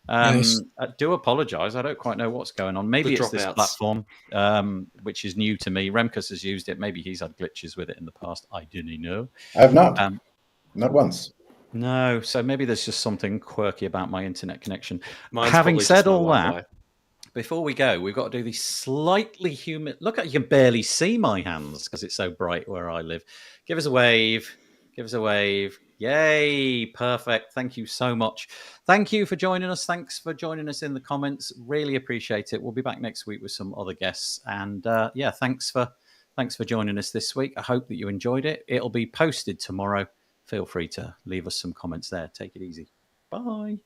Yes. I do apologise. I don't quite know what's going on. Maybe The it's this dropouts. platform, which is new to me. Remkus has used it. Maybe he's had glitches with it in the past. I didn't know. I have not. Not once. No. So maybe there's just something quirky about my internet connection. Mine's Having probably said just my all that, Wi-Fi. before we go, we've got to do the slightly humid. Look at you can barely see my hands because it's so bright where I live. Give us a wave. Give us a wave. Yay! Perfect. Thank you so much. Thank you for joining us. Thanks for joining us in the comments. Really appreciate it. We'll be back next week with some other guests. And yeah, thanks for joining us this week. I hope that you enjoyed it. It'll be posted tomorrow. Feel free to leave us some comments there. Take it easy. Bye.